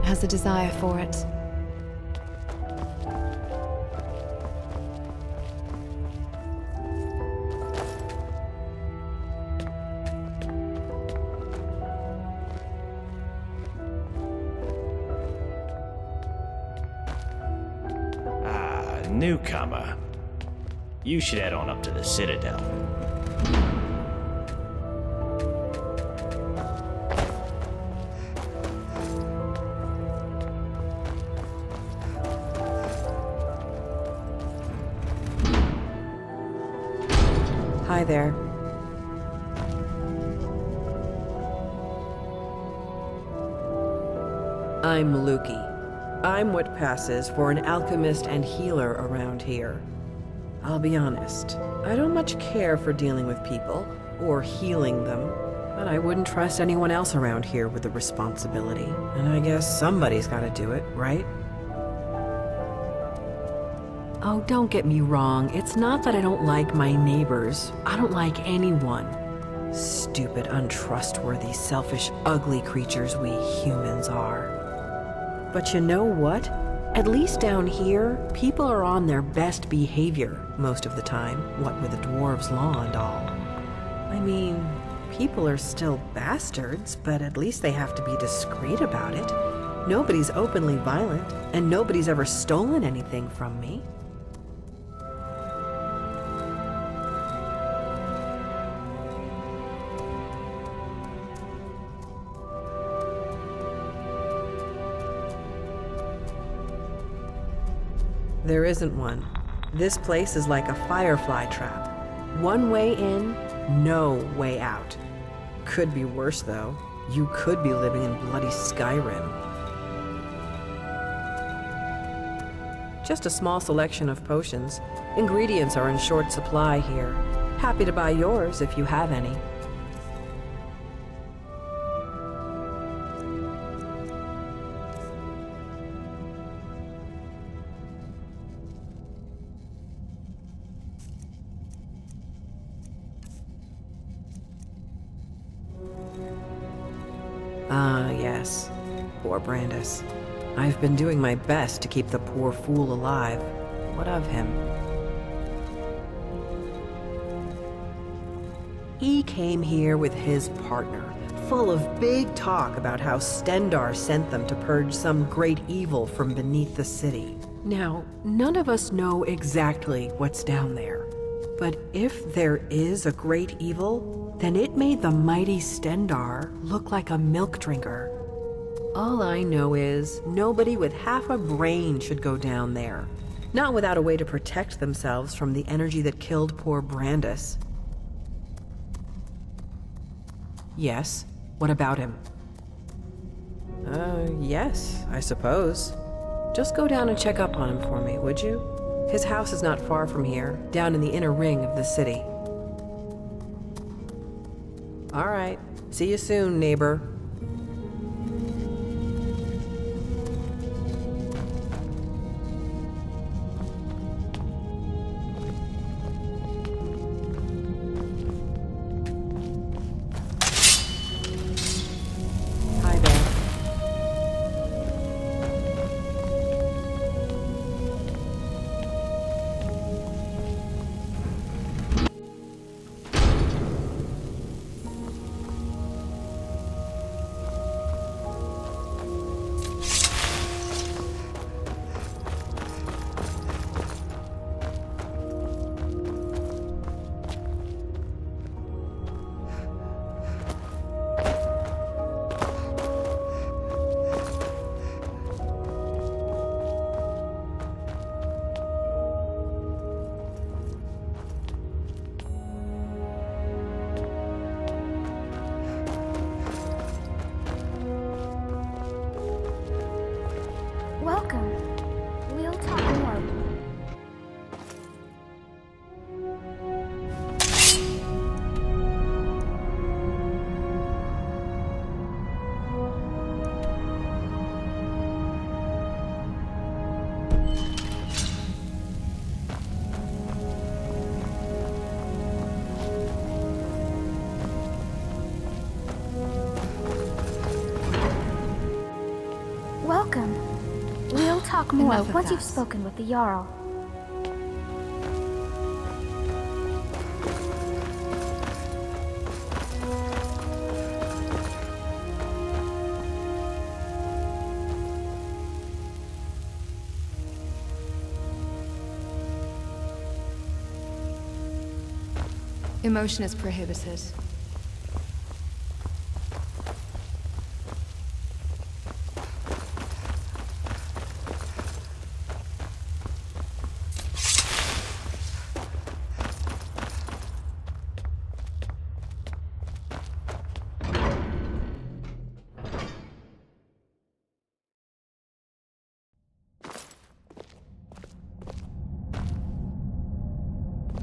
Has a desire for it. Newcomer. You should head on up to the Citadel. Hi there. I'm Lukey. I'm what passes for an alchemist and healer around here. I'll be honest, I don't much care for dealing with people, or healing them, but I wouldn't trust anyone else around here with the responsibility. And I guess somebody's gotta do it, right? Oh, don't get me wrong, it's not that I don't like my neighbors. I don't like anyone. Stupid, untrustworthy, selfish, ugly creatures we humans are. But you know what? At least down here, people are on their best behavior most of the time, what with the dwarves' law and all. I mean, people are still bastards, but at least they have to be discreet about it. Nobody's openly violent, and nobody's ever stolen anything from me. There isn't one. This place is like a firefly trap. One way in, no way out. Could be worse, though. You could be living in bloody Skyrim. Just a small selection of potions. Ingredients are in short supply here. Happy to buy yours if you have any. Ah, yes. Poor Brandis. I've been doing my best to keep the poor fool alive. What of him? He came here with his partner, full of big talk about how Stendar sent them to purge some great evil from beneath the city. Now, none of us know exactly what's down there. But if there is a great evil, then it made the mighty Stendar look like a milk drinker. All I know is nobody with half a brain should go down there. Not without a way to protect themselves from the energy that killed poor Brandis. Yes, what about him? Yes, I suppose. Just go down and check up on him for me, would you? His house is not far from here, down in the inner ring of the city. All right. See you soon, neighbor. Hi there. Welcome. We'll talk more. Welcome. We'll talk more Enough of once you've that. spoken with the Jarl. Emotion is prohibited.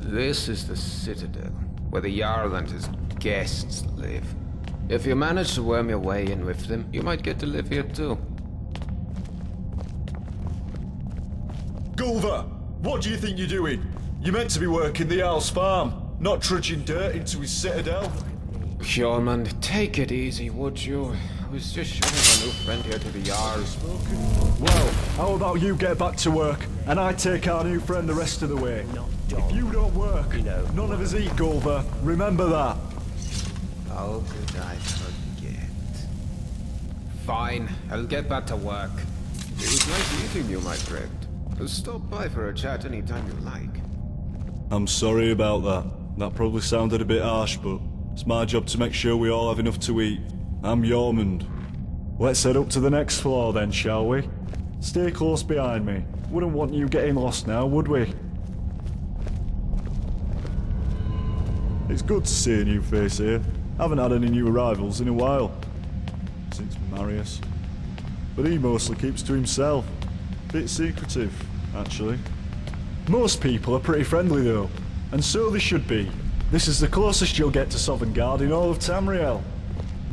This is the Citadel, where the Jarl and his guests live. If you manage to worm your way in with them, you might get to live here too. Gulver, what do you think you're doing? You're meant to be working the Owl's farm, not trudging dirt into his citadel. Hjormund, take it easy, would you? I was just showing my new friend here to the Jarl. Well, how about you get back to work, and I take our new friend the rest of the way? If you don't work, none of us eat, Gulver. Remember that. How could I forget? Fine, I'll get back to work. It was nice meeting you, my friend. Stop by for a chat anytime you like. I'm sorry about that. That probably sounded a bit harsh, but it's my job to make sure we all have enough to eat. I'm Jormund. Let's head up to the next floor then, shall we? Stay close behind me. Wouldn't want you getting lost now, would we? It's good to see a new face here. Haven't had any new arrivals in a while. Since Marius. But he mostly keeps to himself. Bit secretive, actually. Most people are pretty friendly though. And so they should be. This is the closest you'll get to Sovngarde in all of Tamriel.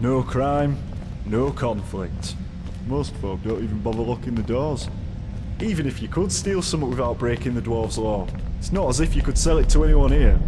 No crime, no conflict. Most folk don't even bother locking the doors. Even if you could steal something without breaking the dwarves' law, it's not as if you could sell it to anyone here.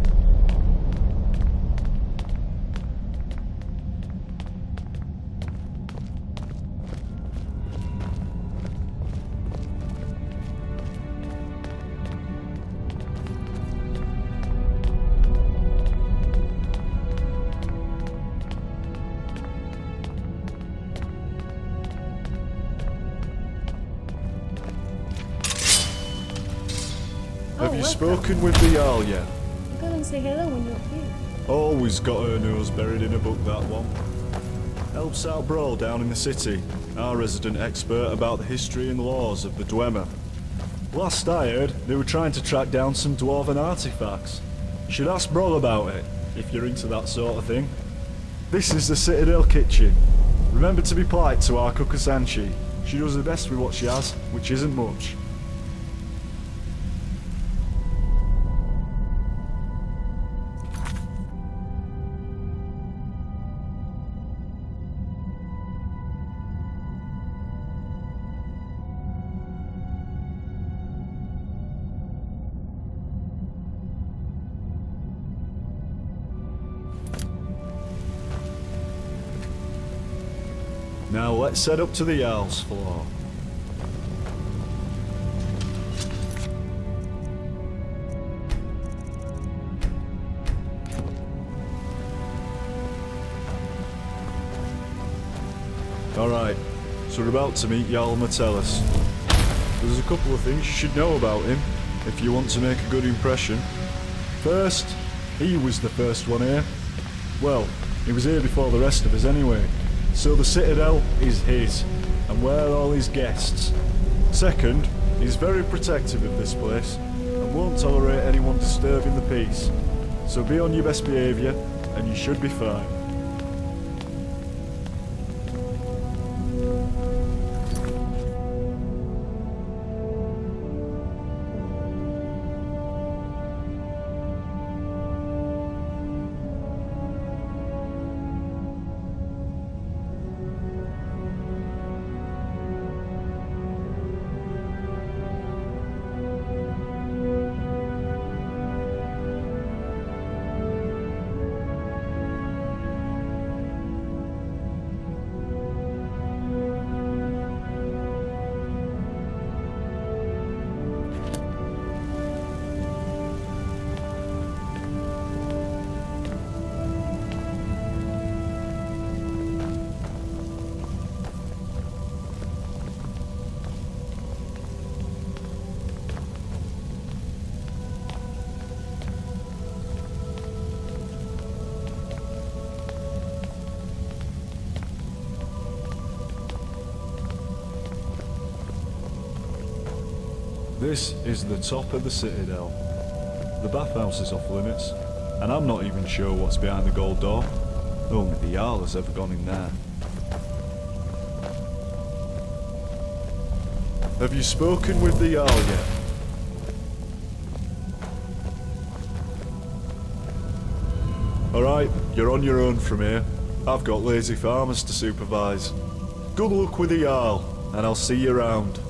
Have you spoken with the Jarl yet? Go and say hello when you're here. Always got her nose buried in a book, that one. Helps out Brawl down in the city, our resident expert about the history and laws of the Dwemer. Last I heard, they were trying to track down some dwarven artifacts. You should ask Brawl about it, if you're into that sort of thing. This is the Citadel kitchen. Remember to be polite to our cook Asanchi. She does her best with what she has, which isn't much. Now let's head up to the Owl's floor. Alright, so we're about to meet Jarl Metellus. There's a couple of things you should know about him, if you want to make a good impression. First, he was the first one here. Well, he was here before the rest of us anyway. So the Citadel is his, and we're all his guests. Second, he's very protective of this place, and won't tolerate anyone disturbing the peace. So be on your best behaviour, and you should be fine. This is the top of the Citadel. The bathhouse is off limits, and I'm not even sure what's behind the gold door. Only the Jarl has ever gone in there. Have you spoken with the Jarl yet? Alright, you're on your own from here. I've got lazy farmers to supervise. Good luck with the Jarl, and I'll see you around.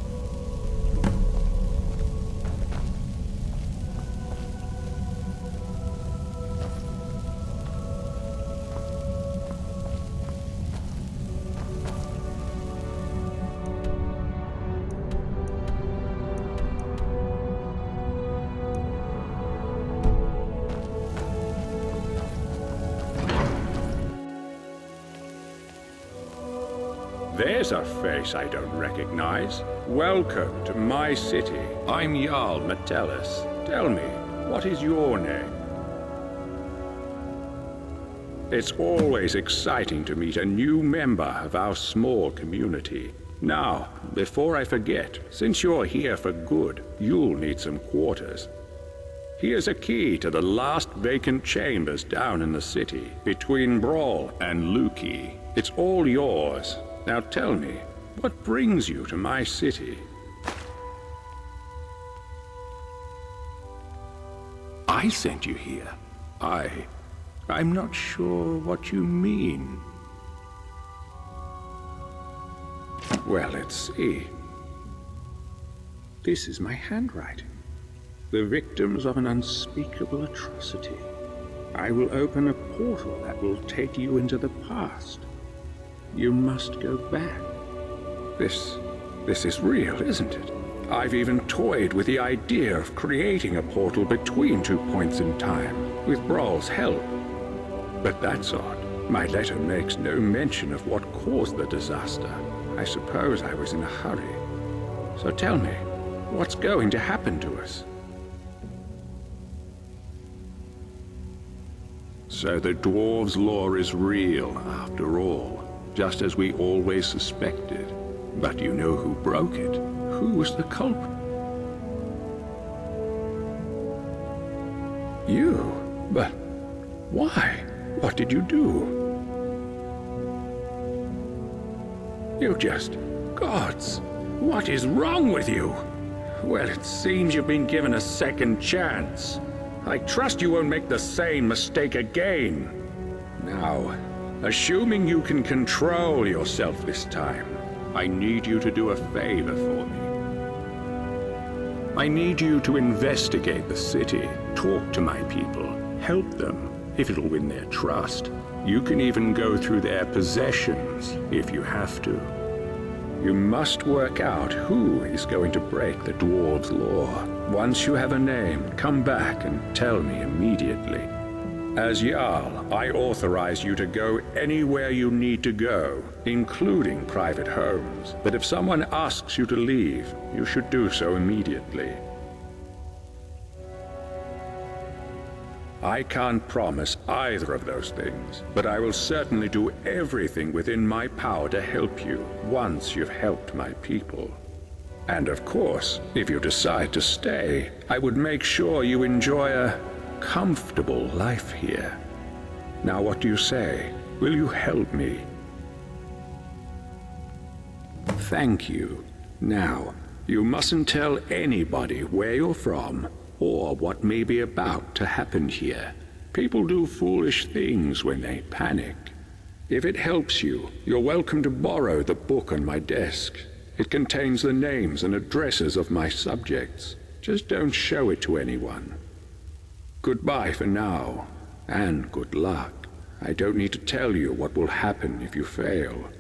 There's a face I don't recognize. Welcome to my city. I'm Jarl Metellus. Tell me, what is your name? It's always exciting to meet a new member of our small community. Now, before I forget, since you're here for good, you'll need some quarters. Here's a key to the last vacant chambers down in the city, between Brawl and Luki. It's all yours. Now tell me, what brings you to my city? I sent you here. I'm not sure what you mean. Well, let's see. This is my handwriting. The victims of an unspeakable atrocity. I will open a portal that will take you into the past. You must go back. This is real, isn't it? I've even toyed with the idea of creating a portal between 2 points in time, with Brawl's help. But that's odd. My letter makes no mention of what caused the disaster. I suppose I was in a hurry. So tell me, what's going to happen to us? So the dwarves' law is real, after all. Just as we always suspected. But you know who broke it? Who was the culprit? You? But why? What did you do? You just... gods! What is wrong with you? Well, it seems you've been given a second chance. I trust you won't make the same mistake again. Now, assuming you can control yourself this time, I need you to do a favor for me. I need you to investigate the city, talk to my people, help them, if it'll win their trust. You can even go through their possessions if you have to. You must work out who is going to break the dwarves' law. Once you have a name, come back and tell me immediately. As Jarl, I authorize you to go anywhere you need to go, including private homes. But if someone asks you to leave, you should do so immediately. I can't promise either of those things, but I will certainly do everything within my power to help you once you've helped my people. And of course, if you decide to stay, I would make sure you enjoy a comfortable life here. Now, what do you say? Will you help me? Thank you. Now, you mustn't tell anybody where you're from or what may be about to happen here. People do foolish things when they panic. If it helps you, you're welcome to borrow the book on my desk. It contains the names and addresses of my subjects. Just don't show it to anyone. Goodbye for now, and good luck. I don't need to tell you what will happen if you fail.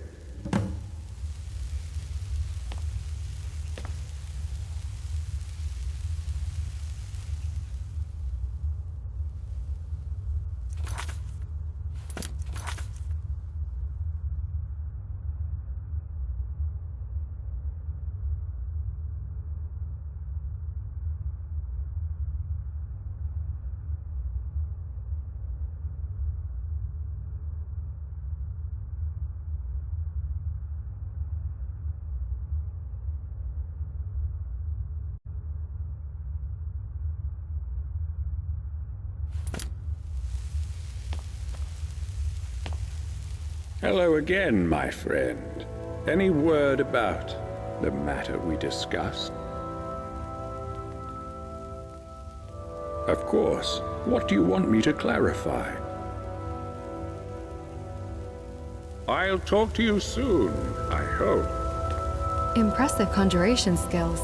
Hello again, my friend. Any word about the matter we discussed? Of course. What do you want me to clarify? I'll talk to you soon, I hope. Impressive conjuration skills.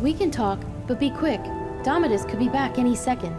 We can talk, but be quick. Domitus could be back any second.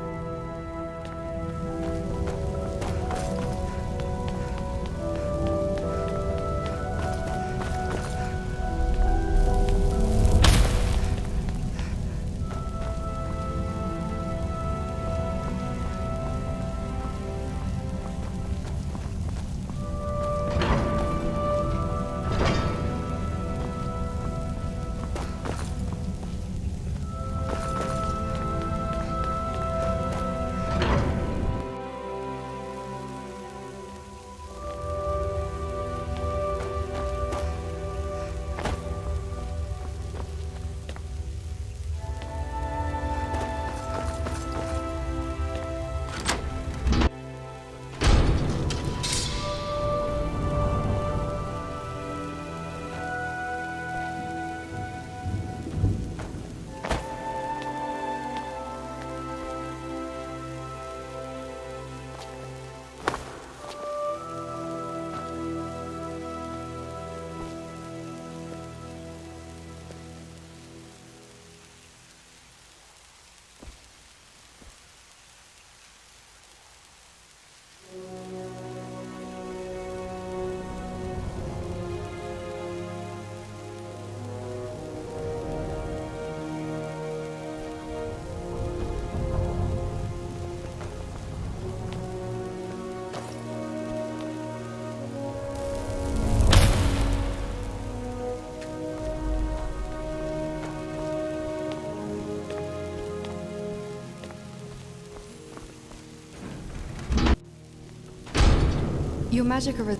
Your magic over...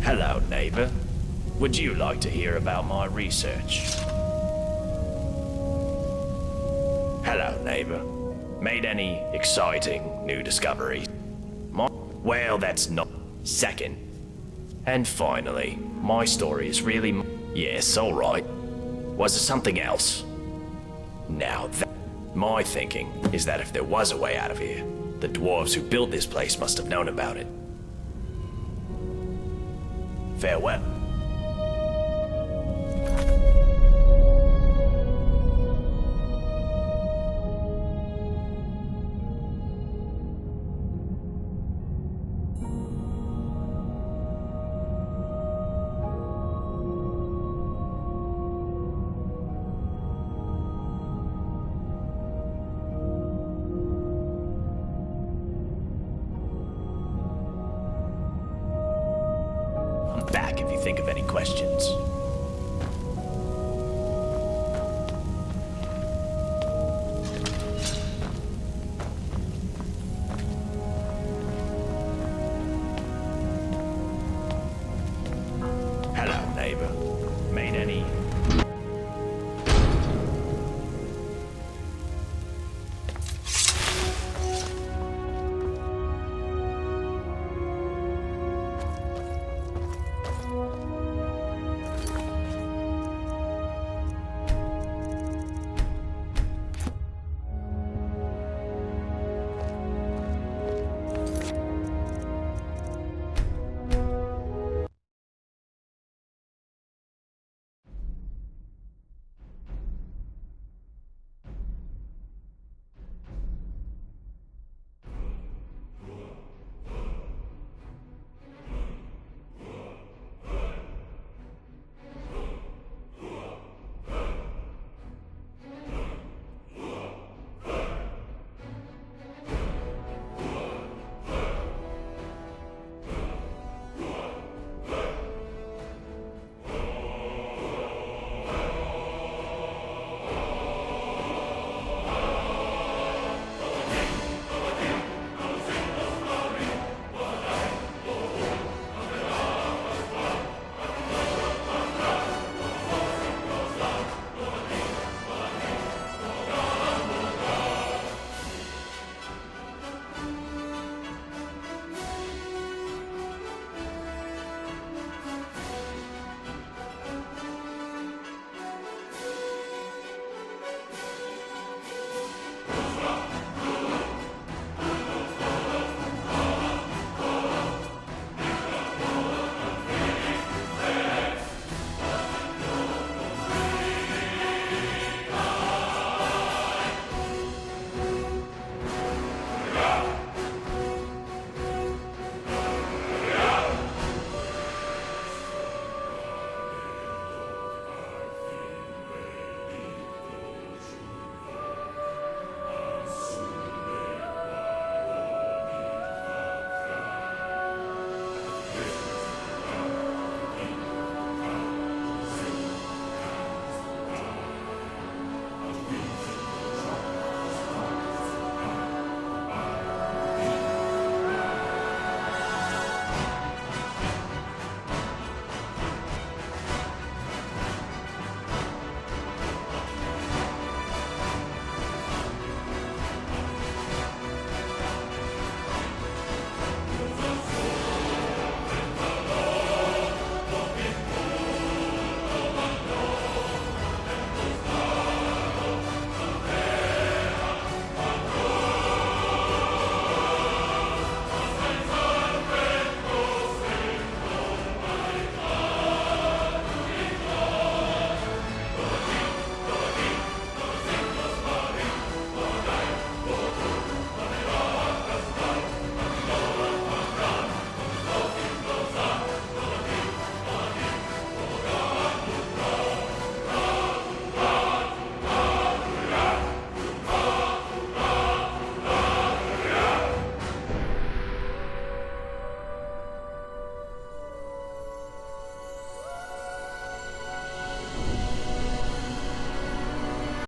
Hello, neighbor. Would you like to hear about my research? Hello, neighbor. Made any exciting new discoveries? Well, that's not... Second. And finally, my story is really... Yes, alright. Was there something else? Now my thinking is that if there was a way out of here, the dwarves who built this place must have known about it. Farewell. Back if you think of any questions. Hello, neighbor. Made any...